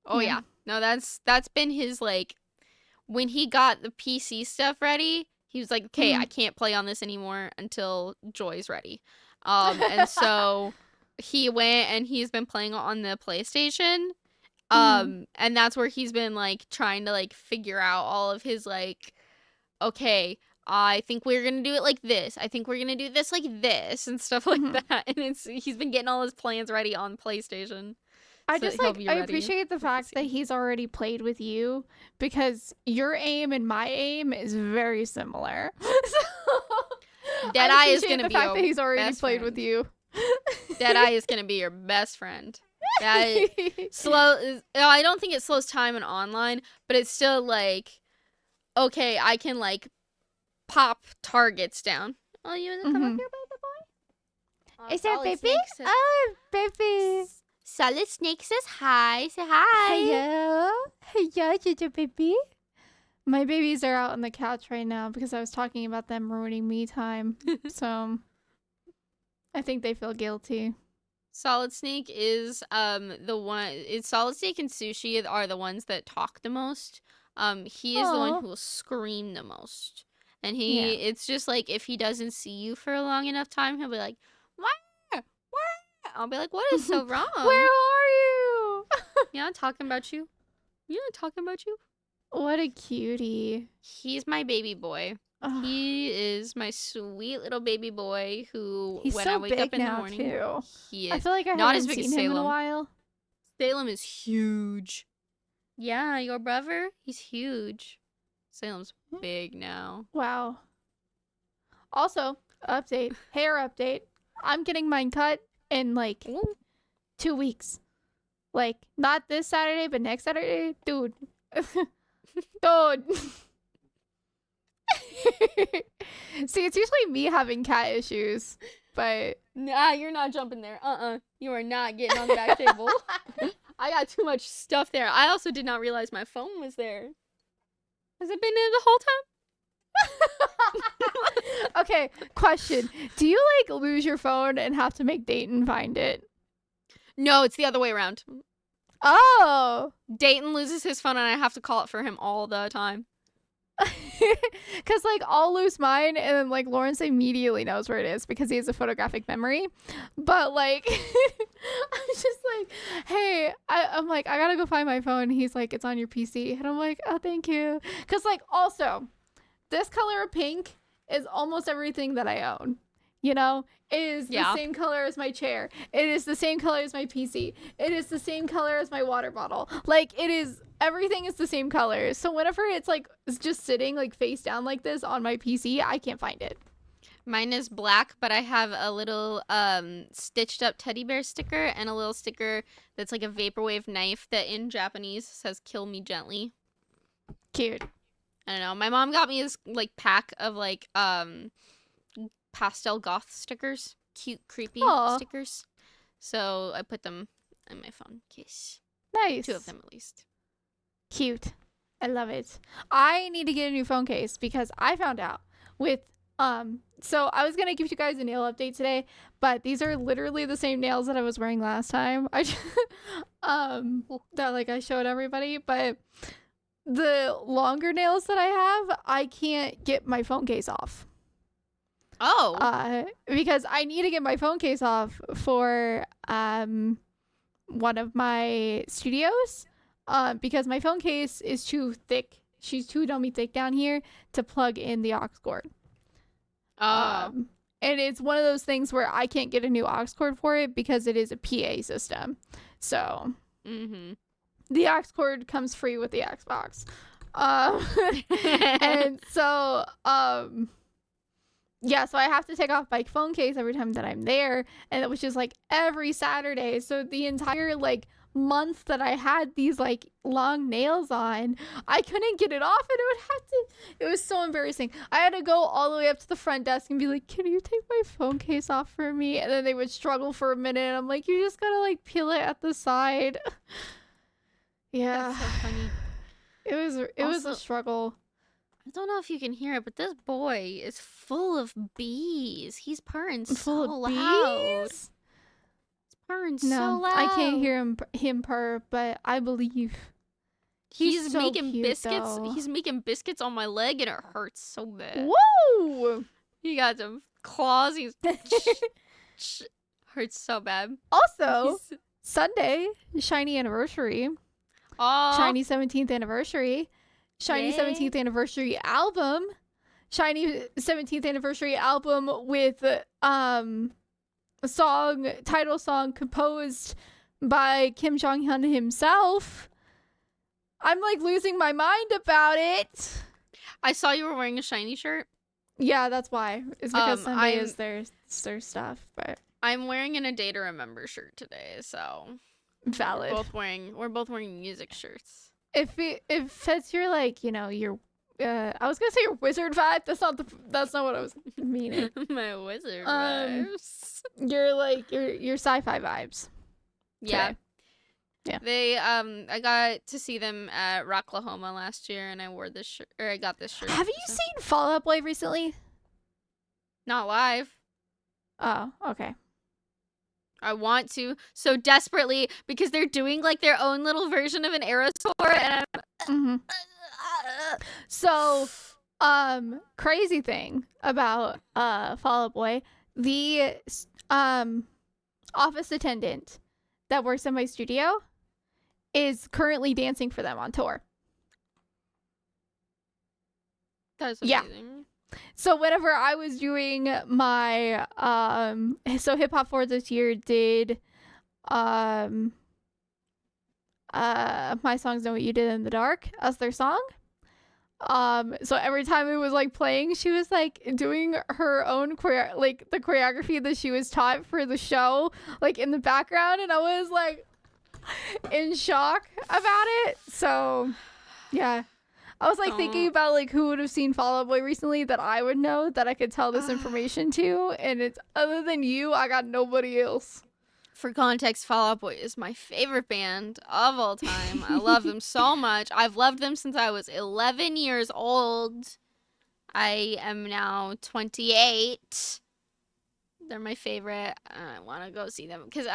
Oh yeah. No, that's been his like, when he got the PC stuff ready, he was like, okay, I can't play on this anymore until Joy's ready. And so he went and he's been playing on the PlayStation. And that's where he's been like trying to like figure out all of his like, okay, I think we're going to do it like this. I think we're going to do this like this and stuff like that. And he's been getting all his plans ready on PlayStation. I just like, I appreciate the fact that he's already played with you, because your aim and my aim is very similar. Deadeye is going to be the fact that he's already played with you. Deadeye is going to be your best friend. That I don't think it slows time in online, but it's still like, okay, I can like pop targets down. Oh, you want to come up here, baby boy? Is that baby? Oh, baby. Solid Snake says hi. Say hi. Hello. Hello, little baby. My babies are out on the couch right now because I was talking about them ruining me time. So I think they feel guilty. Solid Snake is the one. It's Solid Snake and Sushi are the ones that talk the most. He is the one Aw. who will scream the most, and Yeah. it's just like if he doesn't see you for a long enough time, he'll be like, "Where? Where?" I'll be like, "What is so wrong? Where are you? You're not talking about you. You're not talking about you." What a cutie. He's my baby boy. Ugh. He is my sweet little baby boy who, He's when so I wake big up in the now, morning, too. he I is feel like I not haven't as big as seen him in a Salem. while. Salem is huge. Yeah, your brother, he's huge. Salem's big now. Wow. Also, hair update. I'm getting mine cut in like Ooh. 2 weeks. Like, not this Saturday, but next Saturday. Dude. Dude. See, it's usually me having cat issues, but Nah, you're not jumping there. You are not getting on the back table. I got too much stuff there. I also did not realize my phone was there. Has it been there the whole time? Okay, question. Do you like lose your phone and have to make Dayton find it? No, it's the other way around. Oh. Dayton loses his phone and I have to call it for him all the time. Because like I'll lose mine and then like Lawrence immediately knows where it is because he has a photographic memory, but like I'm just like, hey, I'm like, I gotta go find my phone. He's like, it's on your PC, and I'm like, oh, thank you. Because like also this color of pink is almost everything that I own, you know. It is the same color as my chair. It is the same color as my PC. It is the same color as my water bottle. Like, it is, everything is the same color. So whenever it's like just sitting like face down like this on my PC, I can't find it. Mine is black, but I have a little stitched up teddy bear sticker and a little sticker that's like a vaporwave knife that in Japanese says "kill me gently." Cute. I don't know. My mom got me this like pack of like pastel goth stickers, cute creepy Aw. stickers. So I put them in my phone case. Nice. 2 of them at least. Cute. I love it. I need to get a new phone case because I found out with so I was gonna give you guys a nail update today, but these are literally the same nails that I was wearing last time. I just, that like I showed everybody, but the longer nails that I have, I can't get my phone case off. Oh. Because I need to get my phone case off for one of my studios. Because my phone case is too thick. She's too dummy thick down here to plug in the aux cord. And it's one of those things where I can't get a new aux cord for it because it is a PA system. So the aux cord comes free with the Xbox. And so yeah, so I have to take off my phone case every time that I'm there, and it was just like every Saturday. So the entire like month that I had these like long nails on, I couldn't get it off, and it was so embarrassing. I had to go all the way up to the front desk and be like, can you take my phone case off for me? And then they would struggle for a minute, and I'm like, you just gotta like peel it at the side. Yeah. That's so funny. It was a struggle. I don't know if you can hear it, but this boy is full of bees. He's purring so loud. He's purring so loud. I can't hear him purr, but I believe. He's so making cute, biscuits. though. He's making biscuits on my leg, and it hurts so bad. Whoa! He got some claws. He's hurts so bad. Also, Sunday, shiny anniversary. Oh, Shiny 17th anniversary. Shiny Yay. 17th anniversary album. Shiny 17th anniversary album with title song composed by Kim Jong-hyun himself. I'm like losing my mind about it. I saw you were wearing a shiny shirt. Yeah, that's why. It's because Sunday is their stuff, but I'm wearing a Day to Remember shirt today, so valid. We're both wearing music shirts. If it's your like, you know, your I was gonna say your wizard vibe. That's not what I was meaning. My wizard vibes. You're like your sci-fi vibes. Yeah. Today. Yeah. They I got to see them at Rocklahoma last year, and I wore this shirt, or I got this shirt. Have you seen Fall Out Boy recently? Not live. Oh, okay. I want to so desperately because they're doing like their own little version of an Eras tour, and Mm-hmm. So, crazy thing about Fall Out Boy, the office attendant that works in my studio is currently dancing for them on tour. that's Yeah. amazing. So whenever I was doing my so Hip Hop Forward this year did my songs Know What You Did in the Dark as their song. So every time it was like playing, she was like doing her own the choreography that she was taught for the show, like in the background, and I was like in shock about it. So yeah. I was like thinking about like who would have seen Fall Out Boy recently that I would know that I could tell this information to, and it's other than you, I got nobody else. For context, Fall Out Boy is my favorite band of all time. I love them so much. I've loved them since I was 11 years old. I am now 28. They're my favorite. I want to go see them because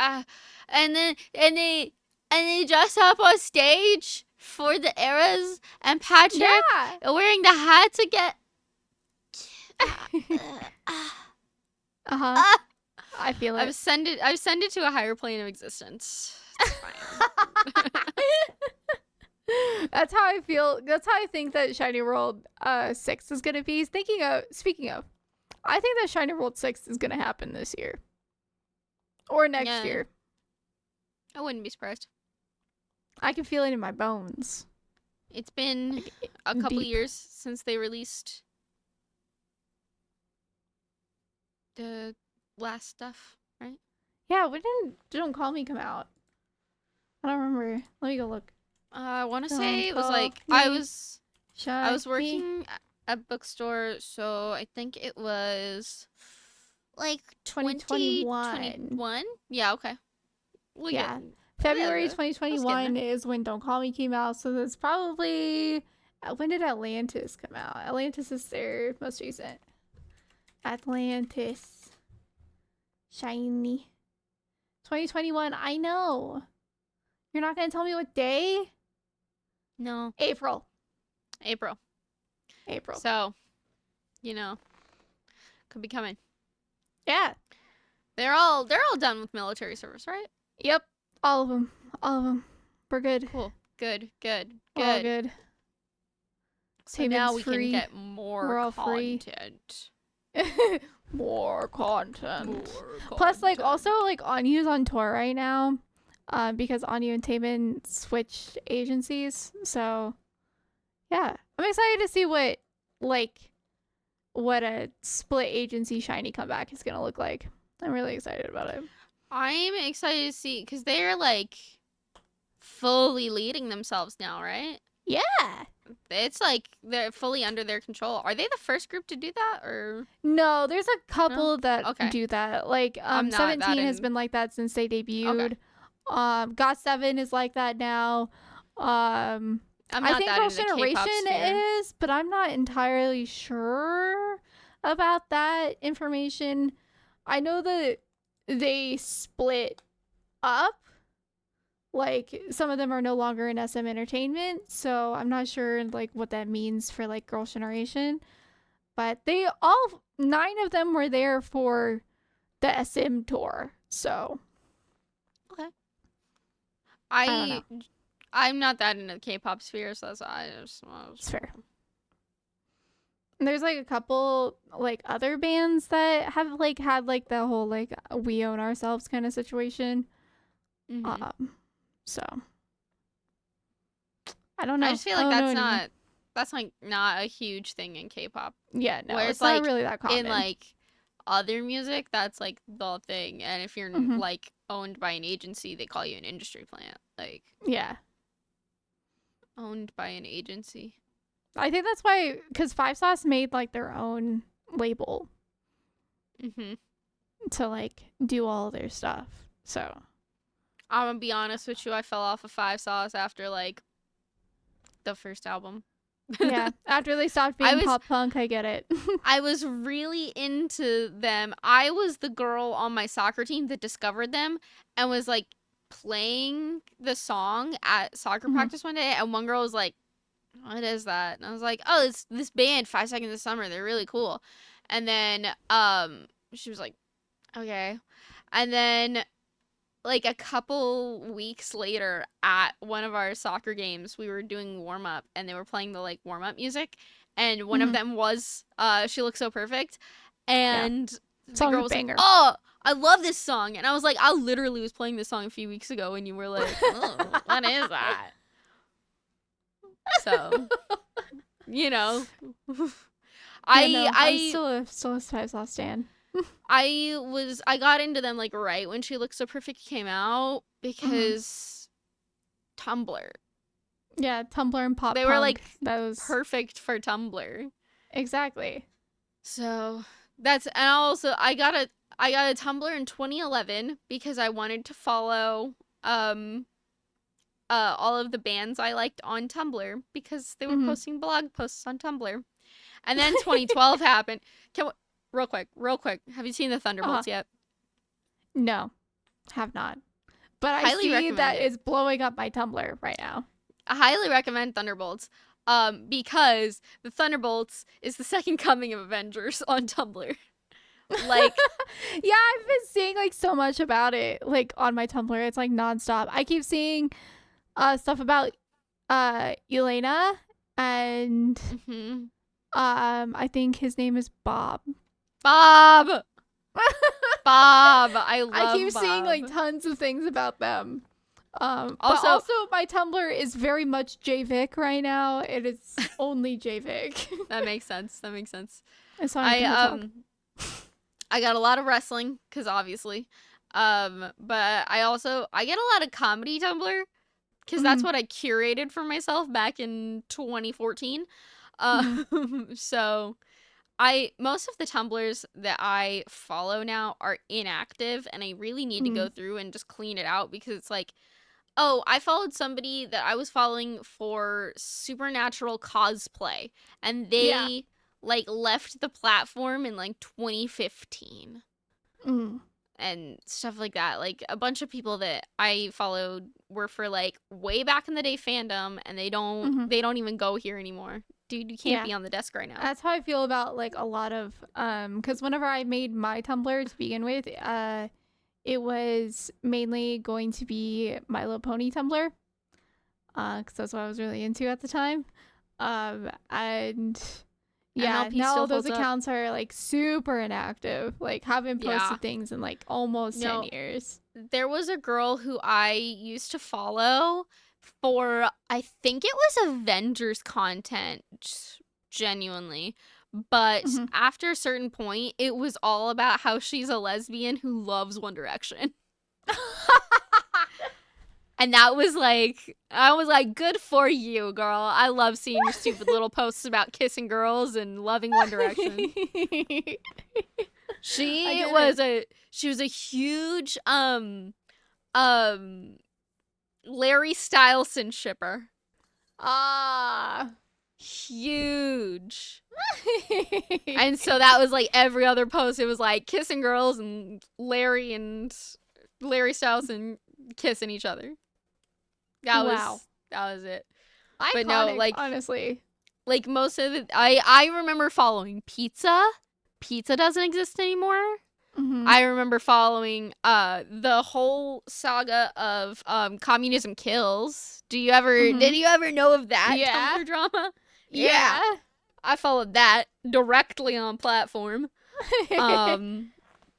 and they dress up on stage for the Eras, and Patrick wearing the hat to get. I feel it. I've sent it to a higher plane of existence. It's fine. That's how I feel. That's how I think that Shiny World 6 is gonna be. Speaking of, I think that Shiny World 6 is gonna happen this year or next year. I wouldn't be surprised. I can feel it in my bones. It's been a couple years since they released the last stuff, right? Yeah, when did Don't Call Me come out? I don't remember. Let me go look. I want to say it was like I was working at a bookstore, so I think it was like 2021. Yeah, okay. Yeah. February 2021 is when Don't Call Me came out, so that's probably when did Atlantis come out? Atlantis is their most recent. Atlantis. Shiny. 2021. I know. You're not going to tell me what day? No. April. So, could be coming. Yeah. They're all done with military service, right? Yep. All of them. We're good. Cool. Good. All good. So now we can get more content. More content. Plus, like, also, like, Anyu's on tour right now, because Anyu and Taemin switched agencies. So, yeah, I'm excited to see what a split agency Shiny comeback is gonna look like. I'm really excited about it. I'm excited to see because they're like fully leading themselves now, right? Yeah. It's like they're fully under their control. Are they the first group to do that, or no? There's a couple that do that. Like 17 has been like that since they debuted. Okay. GOT7 is like that now. I think Girls' Generation is, but I'm not entirely sure about that information. I know that they split up. Like, some of them are no longer in SM Entertainment, so I'm not sure, like, what that means for, like, Girls' Generation. But all 9 of them were there for the SM tour, so. Okay. I'm not that into the K-pop sphere, so that's why it's fair. And there's, like, a couple, like, other bands that have, like, had, like, the whole, like, we own ourselves kind of situation. Mm-hmm. So I don't know. I just feel like that's like not a huge thing in K-pop. Yeah, no, it's not really that common. In like other music, that's like the thing. And if you're like owned by an agency, they call you an industry plant. Like, yeah, owned by an agency. I think that's why, because Five Sauce made like their own label to like do all their stuff. So I'm gonna be honest with you, I fell off of Five Sauce after like the first album. Yeah, after they stopped I being was pop punk, I get it. I was really into them. I was the girl on my soccer team that discovered them and was like playing the song at soccer Mhm. practice one day, and one girl was like, "What is that?" And I was like, "Oh, it's this band, 5 Seconds of Summer. They're really cool." And then she was like, "Okay." And then like a couple weeks later at one of our soccer games, we were doing warm up and they were playing the like warm up music, and one of Mhm. them was She Looks So Perfect, Yeah, and the song's girl a was like, banger. "Oh, I love this song." And I was like, "I literally was playing this song a few weeks ago," and you were like, "Oh, what is that?" So, you know, Yeah, no, I'm I still a Spice Lost stan. I got into them like right when She Looks So Perfect came out Mhm. because Tumblr. Yeah, Tumblr and pop They were punk. like That was perfect for Tumblr. exactly. So that's, and also I got a Tumblr in 2011 because I wanted to follow um all of the bands I liked on Tumblr because they were Mhm. posting blog posts on Tumblr. And then 2012 happened. Can we, real quick. Have you seen the Uh-huh. Thunderbolts yet? No, have not. But I Highly see recommend that it. it's blowing up my Tumblr right now. I highly recommend Thunderbolts. Because the Thunderbolts is the second coming of Avengers on Tumblr. Like, Yeah, I've been seeing like so much about it like on my Tumblr. It's like nonstop. I keep seeing stuff about Elena and mhm. I think his name is Bob. Bob, Bob, I I keep love seeing like Bob. tons of things about them. But Also, also my Tumblr is very much JVic right now. It is only JVic. that makes sense. That makes sense. And Sonic I the Hedgehog. I got a lot of wrestling because obviously, but I get a lot of comedy Tumblr because that's Mhm. what I curated for myself back in 2014. Mhm. So I most of the Tumblrs that I follow now are inactive, and I really need to go Mhm. through and just clean it out because it's like, oh, I followed somebody that I was following for supernatural cosplay, and Yeah. they like left the platform in like 2015 Mhm. and stuff like that. Like a bunch of people that I followed were for like way back in the day fandom, and they don't Mhm. they don't even go here anymore. Dude, you can't Yeah. be on the desk right now. That's how I feel about like a lot of cuz whenever I made my Tumblr to begin with, it was mainly going to be My Little Pony Tumblr. Cuz that's what I was really into at the time. And yeah, MLP now still all those holds up. accounts are like super inactive. Like haven't Yeah. posted things in like almost 10 No, years. there was a girl who I used to follow for, I think it was Avengers content, genuinely. But Mhm. after a certain point, it was all about how she's a lesbian who loves One Direction. And that was like, I was like, good for you, girl. I love seeing your stupid little posts about kissing girls and loving One Direction. I She get was it. a huge um Larry Styleson shipper. Ah. Huge. And so that was like every other post. It was like kissing girls and Larry Styleson kissing each other. Wow. That was it. But no, Iconic, honestly. like most of the I remember following Pizza. Pizza doesn't exist anymore. Mhm. I remember following the whole saga of Communism Kills. Did Mhm. you ever know of that Yeah. Tumblr drama? Yeah. Yeah. I followed that directly on platform.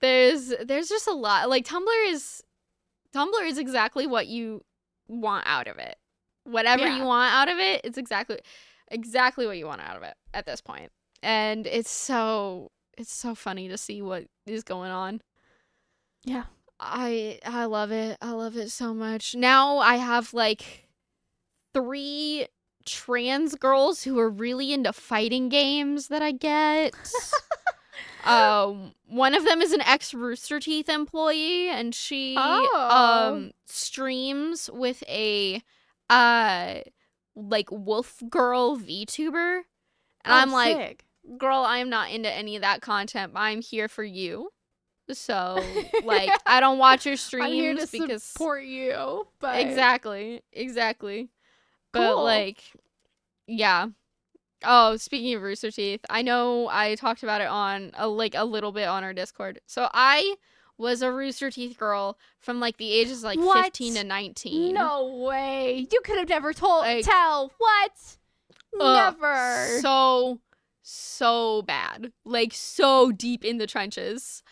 There's just a lot. Like Tumblr is exactly what you want out of it. Whatever you Yeah. want out of it, it's exactly what you want out of it at this point. And it's so funny to see what is going on. Yeah. I love it. I love it so much. Now I have like 3 trans girls who are really into fighting games that I get. One of them is an ex Rooster Teeth employee, and she Oh. streams with a uh like wolf girl VTuber. And I'm like, sick. girl, I am not into any of that content. I'm here for you. So, like, I don't watch your streams I'm here to because support you. But exactly. But cool. like, yeah. Oh, speaking of Rooster Teeth, I know I talked about it on a little bit on our Discord. So I was a Rooster Teeth girl from like the ages like What? 15 to 19. No way. You could have never Like, tell. What? Never. So bad. Like so deep in the trenches.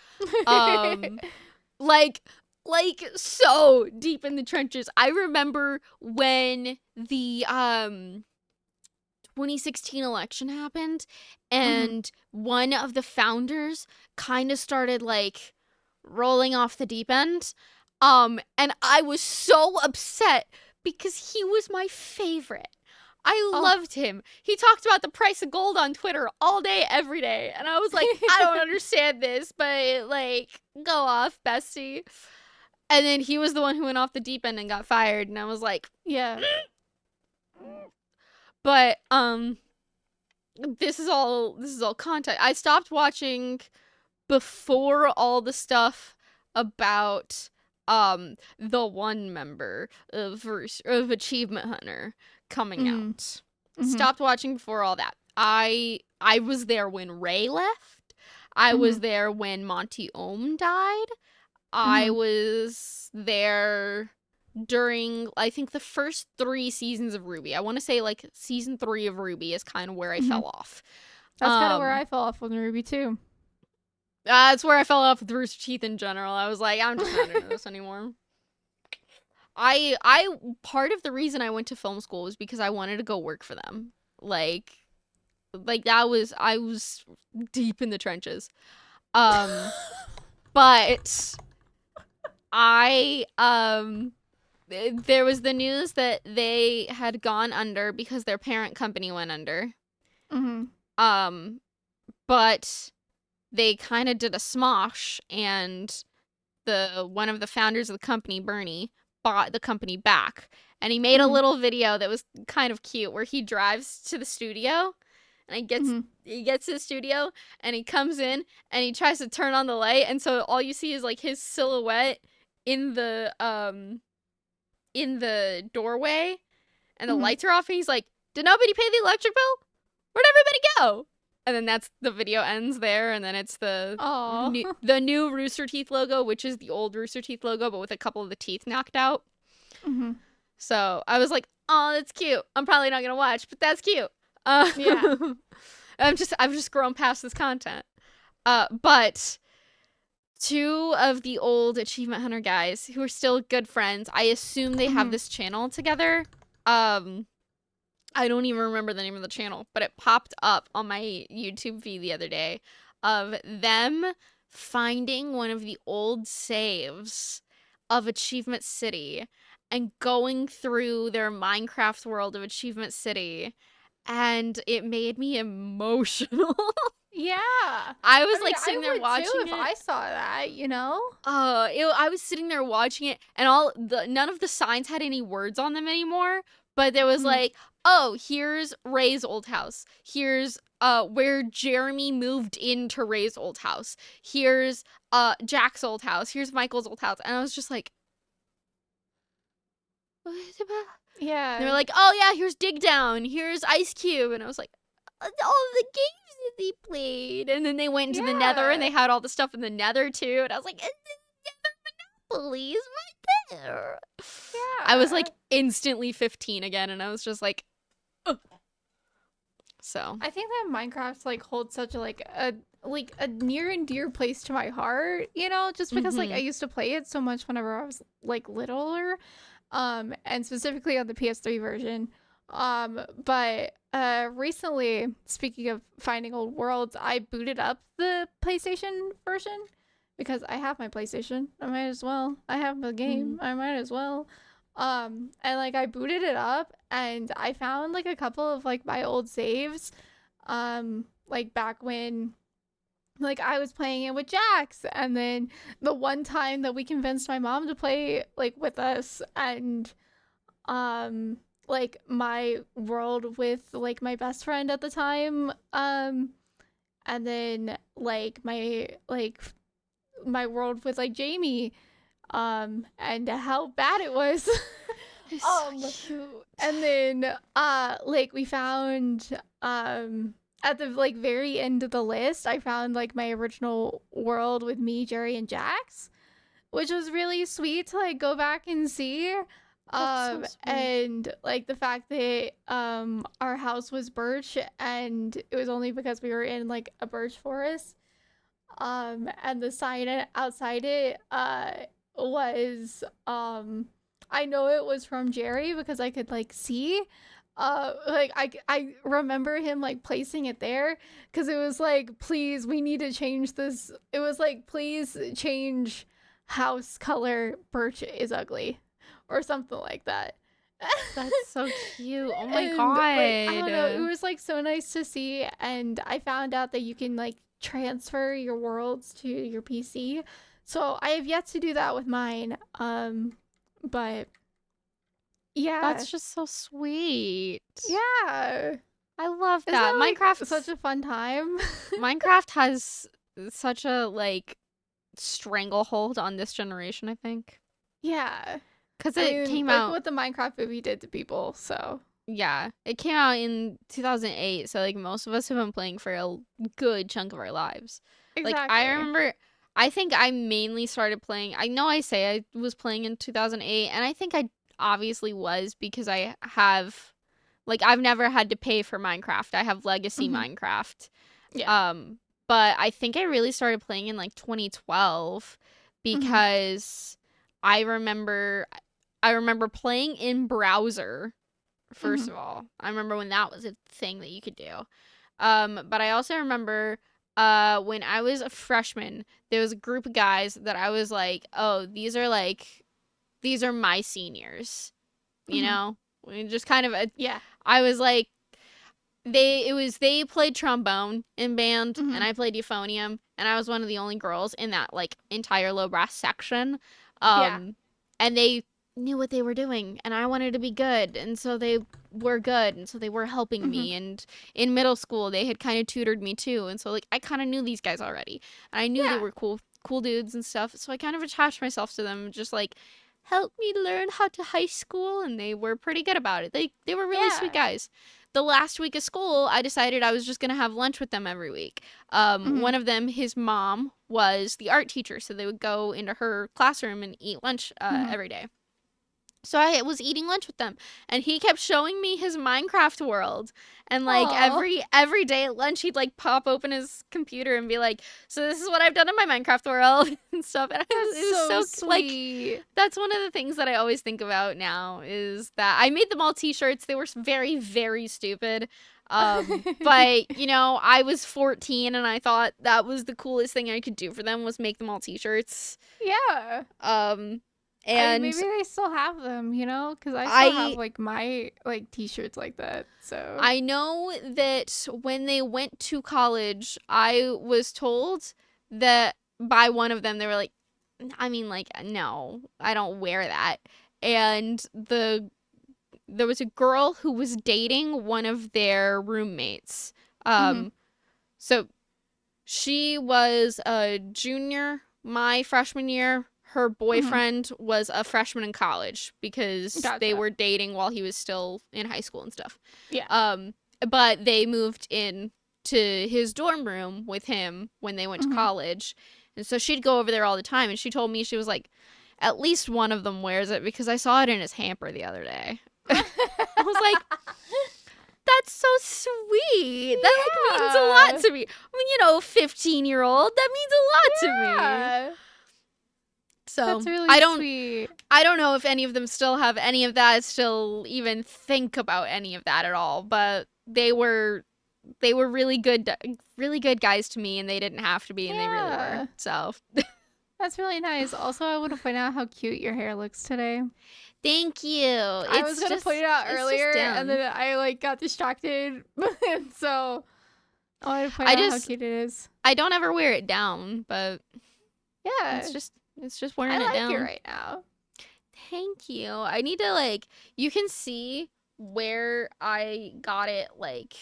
Like so deep in the trenches. I remember when the 2016 election happened and one of the founders kind of started like rolling off the deep end. And I was so upset because he was my favorite. I loved him. He talked about the price of gold on Twitter all day, every day. And I was like, I don't understand this, but like, go off, bestie. And then he was the one who went off the deep end and got fired. And I was like, yeah. But this is all content. I stopped watching before all the stuff about the one member of Achievement Hunter coming out. Stopped watching before all that. I was there when Ray left. I was there when Monty Ohm died. I was there during, I think, the first 3 seasons of RWBY. I want to say like season 3 of RWBY is kind of where I fell off. That's kind of where I fell off with RWBY too. That's where I fell off with Rooster Teeth in general. I was like, I'm just not into this anymore. I part of the reason I went to film school was because I wanted to go work for them. Like I was deep in the trenches. But I there was the news that they had gone under because their parent company went under. But they kind of did a smosh, and one of the founders of the company, Bernie, bought the company back. And he made a little video that was kind of cute where he drives to the studio and he gets to the studio and he comes in and he tries to turn on the light, and so all you see is like his silhouette in the doorway, and the lights are off, and he's like, did nobody pay the electric bill? Where'd everybody go? And then the video ends there, and then it's the new Rooster Teeth logo, which is the old Rooster Teeth logo, but with a couple of the teeth knocked out. So I was like, oh, that's cute. I'm probably not gonna watch, but that's cute. Yeah. I've just grown past this content. But 2 of the old Achievement Hunter guys who are still good friends, I assume they have this channel together. I don't even remember the name of the channel, but it popped up on my YouTube feed the other day of them finding one of the old saves of Achievement City and going through their Minecraft world of Achievement City, and it made me emotional. Yeah. I was sitting there watching it. If I saw that, you know? I was sitting there watching it, and none of the signs had any words on them anymore, but there was like, oh, here's Ray's old house. Here's where Jeremy moved into Ray's old house. Here's Jack's old house. Here's Michael's old house. And I was just like, what about? Yeah. And they were like, oh yeah, here's Dig Down. Here's Ice Cube. And I was like, all the games that they played. And then they went into the Nether, and they had all the stuff in the Nether too. And I was like, Nether Monopoly is right there. Yeah. I was like instantly 15 again, and I was just like, ugh. So I think that Minecraft like holds such a near and dear place to my heart, you know, just because like I used to play it so much whenever I was like littler, and specifically on the PS3 version. But recently, speaking of finding old worlds, I booted up the PlayStation version because I have my PlayStation. I might as well. I have the game. I might as well. And like I booted it up, and I found like a couple of like my old saves, like back when like I was playing it with Jax, and then the one time that we convinced my mom to play like with us, and like my world with like my best friend at the time, and then like my world with like Jamie, and how bad it was. It's so cute. And then like we found at the like very end of the list, I found like my original world with me, Jerry, and Jax, which was really sweet to like go back and see. That's so sweet. And like the fact that our house was birch, and it was only because we were in like a birch forest. And the sign outside it was I know it was from Jerry because I could like see like I remember him like placing it there because it was like, please, we need to change this. It was like, please change house color, birch is ugly, or something like that. That's so cute. Oh my And, god. like, I don't know, it was like so nice to see. And I found out that you can like transfer your worlds to your PC, so I have yet to do that with mine. But yeah, That's just so sweet. yeah, I love isn't that. like, Minecraft such a fun time? Minecraft has such a like stranglehold on this generation, I think. Yeah, Cuz I it mean, came look out what the Minecraft movie did to people. So yeah, it came out in 2008, so like most of us have been playing for a good chunk of our lives. Like I exactly. remember I think I mainly started playing. I know I say I was playing in 2008 and I think I obviously was because I have like I've never had to pay for Minecraft. I have legacy Minecraft. Yeah. But I think I really started playing in like 2012 because I remember I remember playing in browser. First of all, I remember when that was a thing that you could do. But I also remember when I was a freshman, there was a group of guys that I was like, oh, these are my seniors. You know? We just kind of Yeah. I was like they played trombone in band and I played euphonium and I was one of the only girls in that like entire low brass section. Yeah. And they knew what they were doing and I wanted to be good and so they were good and so they were helping me, and in middle school they had kind of tutored me too, and so like I kind of knew these guys already and I knew they Yeah. were cool dudes and stuff, so I kind of attached myself to them, just like help me learn how to high school, and they were pretty good about it. They were really sweet guys. The last week of school, I decided I was just going to have lunch with them every week. One of them, his mom was the art teacher, so they would go into her classroom and eat lunch every day. So I was eating lunch with them, and he kept showing me his Minecraft world. And like every day at lunch, he'd like pop open his computer and be like, "So this is what I've done in my Minecraft world," and stuff. And it was so sweet. like, that's one of the things that I always think about now is that I made them all T-shirts. They were very, very stupid. But you know, I was 14 and I thought that was the coolest thing I could do for them was make them all T-shirts. Yeah. And maybe they still have them, you know, because I still have like my like T-shirts like that. So I know that when they went to college, I was told that by one of them, they were like, I mean, like, no, I don't wear that. And there was a girl who was dating one of their roommates. So she was a junior my freshman year. Her boyfriend was a freshman in college because they were dating while he was still in high school and stuff. Yeah. But they moved in to his dorm room with him when they went to college. And so she'd go over there all the time. And she told me, she was like, at least one of them wears it because I saw it in his hamper the other day. I was like, that's so sweet. That like means a lot to me. I mean, you know, 15-year-old, that means a lot to me. So that's really sweet. I don't know if any of them still have any of that, still even think about any of that at all, but they were really good guys to me, and they didn't have to be, and they really were. So that's really nice. Also, I want to point out how cute your hair looks today. Thank you. I was gonna point it out earlier, and then I like got distracted, and so I wanted to point out how cute it is. I don't ever wear it down, but yeah, it's just wearing it down. I like it right now. Thank you. I need to like, you can see where I got it like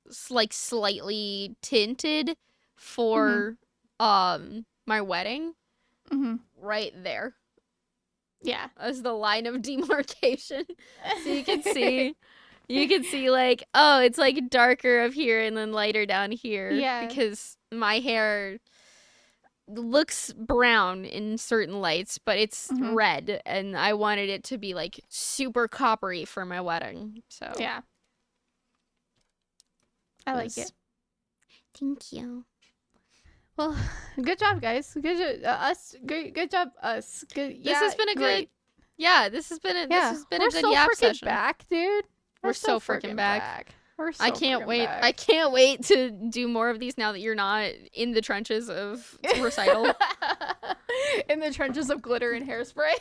slightly tinted for my wedding. Right there. Yeah. As the line of demarcation. So you can see like, oh, it's like darker up here and then lighter down here. Yeah. Because my hair looks brown in certain lights, but it's red, and I wanted it to be like super coppery for my wedding. So yeah, I like it. Thank you. Well, good job, guys. Good job, us. Good job, us. Good. This has been a great. This has been a We're good so yap freaking session. Back, dude. We're so freaking back. We're so I can't wait. Back. I can't wait to do more of these now that you're not in the trenches of recital. In the trenches of glitter and hairspray.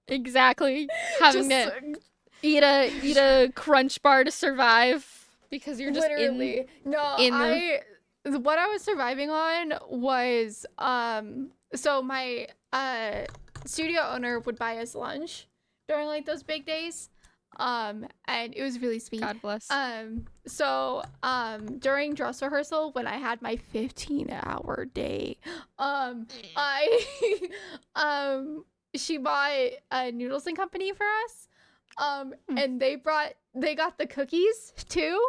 Exactly. Having to eat a crunch bar to survive because you're just literally what I was surviving on was so my studio owner would buy us lunch during like those big days. And it was really sweet. God bless. So during dress rehearsal, when I had my 15-hour day, she bought a noodles and company for us. And they got the cookies too.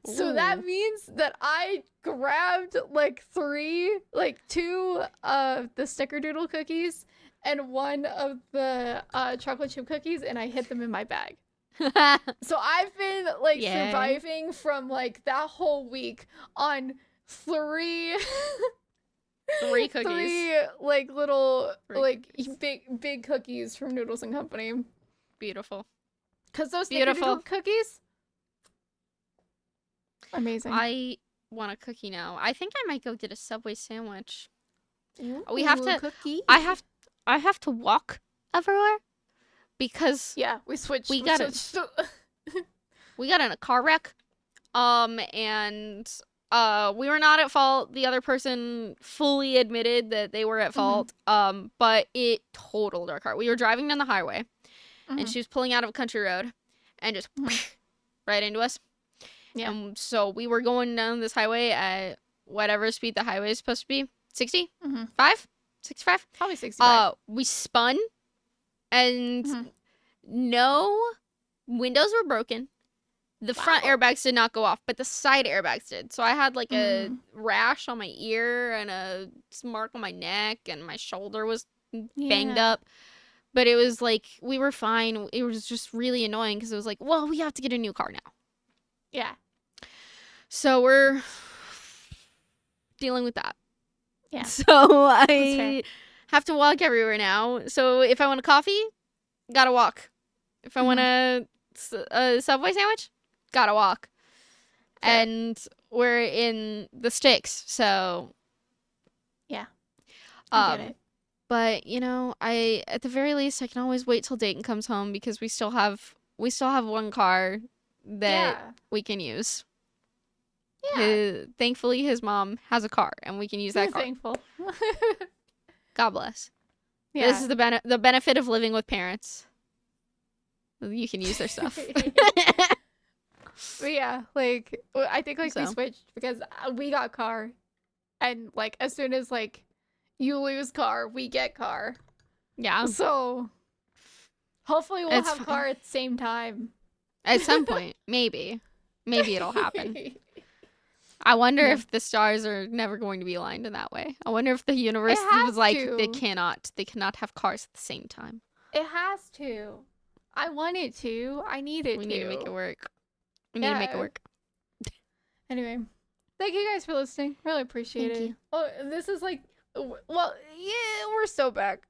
So that means that I grabbed like two of the snickerdoodle cookies and one of the chocolate chip cookies, and I hid them in my bag. So I've been like surviving from like that whole week on three cookies. Three like little big cookies from Noodles and Company. Beautiful. Cause those snickerdoodle cookies, amazing. I want a cookie now. I think I might go get a Subway sandwich. Ooh, we have to. Cookie. I have to walk everywhere because we switched. We got in a car wreck, and we were not at fault. The other person fully admitted that they were at fault. But it totaled our car. We were driving down the highway, and she was pulling out of a country road, and just right into us. Yeah. And so we were going down this highway at whatever speed the highway is supposed to be. 60? 65? Probably 65. We spun, and no windows were broken. The front airbags did not go off, but the side airbags did. So I had like a rash on my ear and a mark on my neck, and my shoulder was banged up. But it was like, we were fine. It was just really annoying because it was like, well, we have to get a new car now. Yeah. So we're dealing with that. Yeah. So I have to walk everywhere now. So if I want a coffee, gotta walk. If I want a Subway sandwich, gotta walk. Fair. And we're in the sticks, so yeah. I get it. But you know, at the very least I can always wait till Dayton comes home because we still have one car that we can use. Yeah. Thankfully his mom has a car and we can use that car. Thankful. God bless. Yeah. This is the benefit of living with parents. You can use their stuff. But yeah, like I think like we switched because we got car, and like as soon as like you lose car, we get car. Yeah. So hopefully we'll have car at the same time. At some point, maybe it'll happen. I wonder if the stars are never going to be aligned in that way. I wonder if the universe was like they cannot have cars at the same time. It has to. I want it to. I need it to. We need to make it work. We need to make it work. Anyway, thank you guys for listening. Really appreciate it. Oh, this is like, well, yeah, we're so back.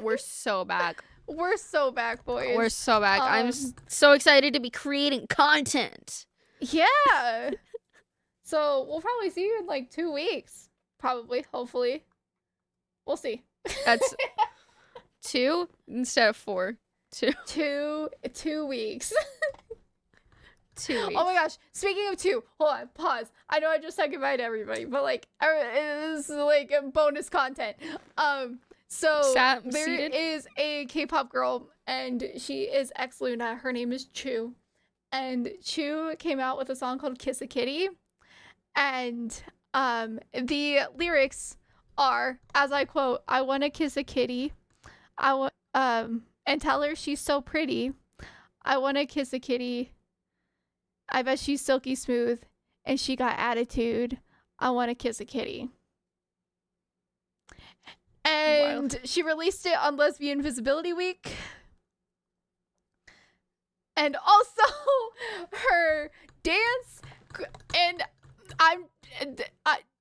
We're so back. We're so back, boys. We're so back. I'm so excited to be creating content. Yeah. So we'll probably see you in like 2 weeks. Probably, hopefully. We'll see. That's 2 instead of 4. 2 weeks. 2 weeks. Oh my gosh. Speaking of 2, hold on, pause. I know I just said goodbye to everybody, but like, this is like bonus content. So there Seated? is a K-pop girl, and she is ex-Luna. Her name is Chu. And Chu came out with a song called Kiss a Kitty. And the lyrics are, as I quote, "I want to kiss a kitty. And tell her she's so pretty. I want to kiss a kitty. I bet she's silky smooth. And she got attitude. I want to kiss a kitty." And she released it on Lesbian Visibility Week. And also her dance, and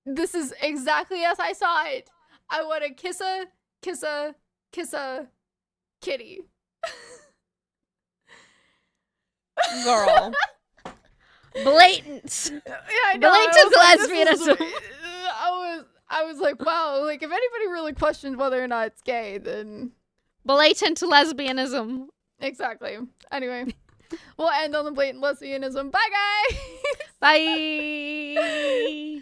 this is exactly as I saw it. I want to kiss a kitty. Girl. Blatant. Yeah, I know. Blatant lesbianism. I was like, wow, like if anybody really questioned whether or not it's gay, then Blatant lesbianism. exactly. Anyway, we'll end on the blatant lesbianism. Bye, guys. Bye.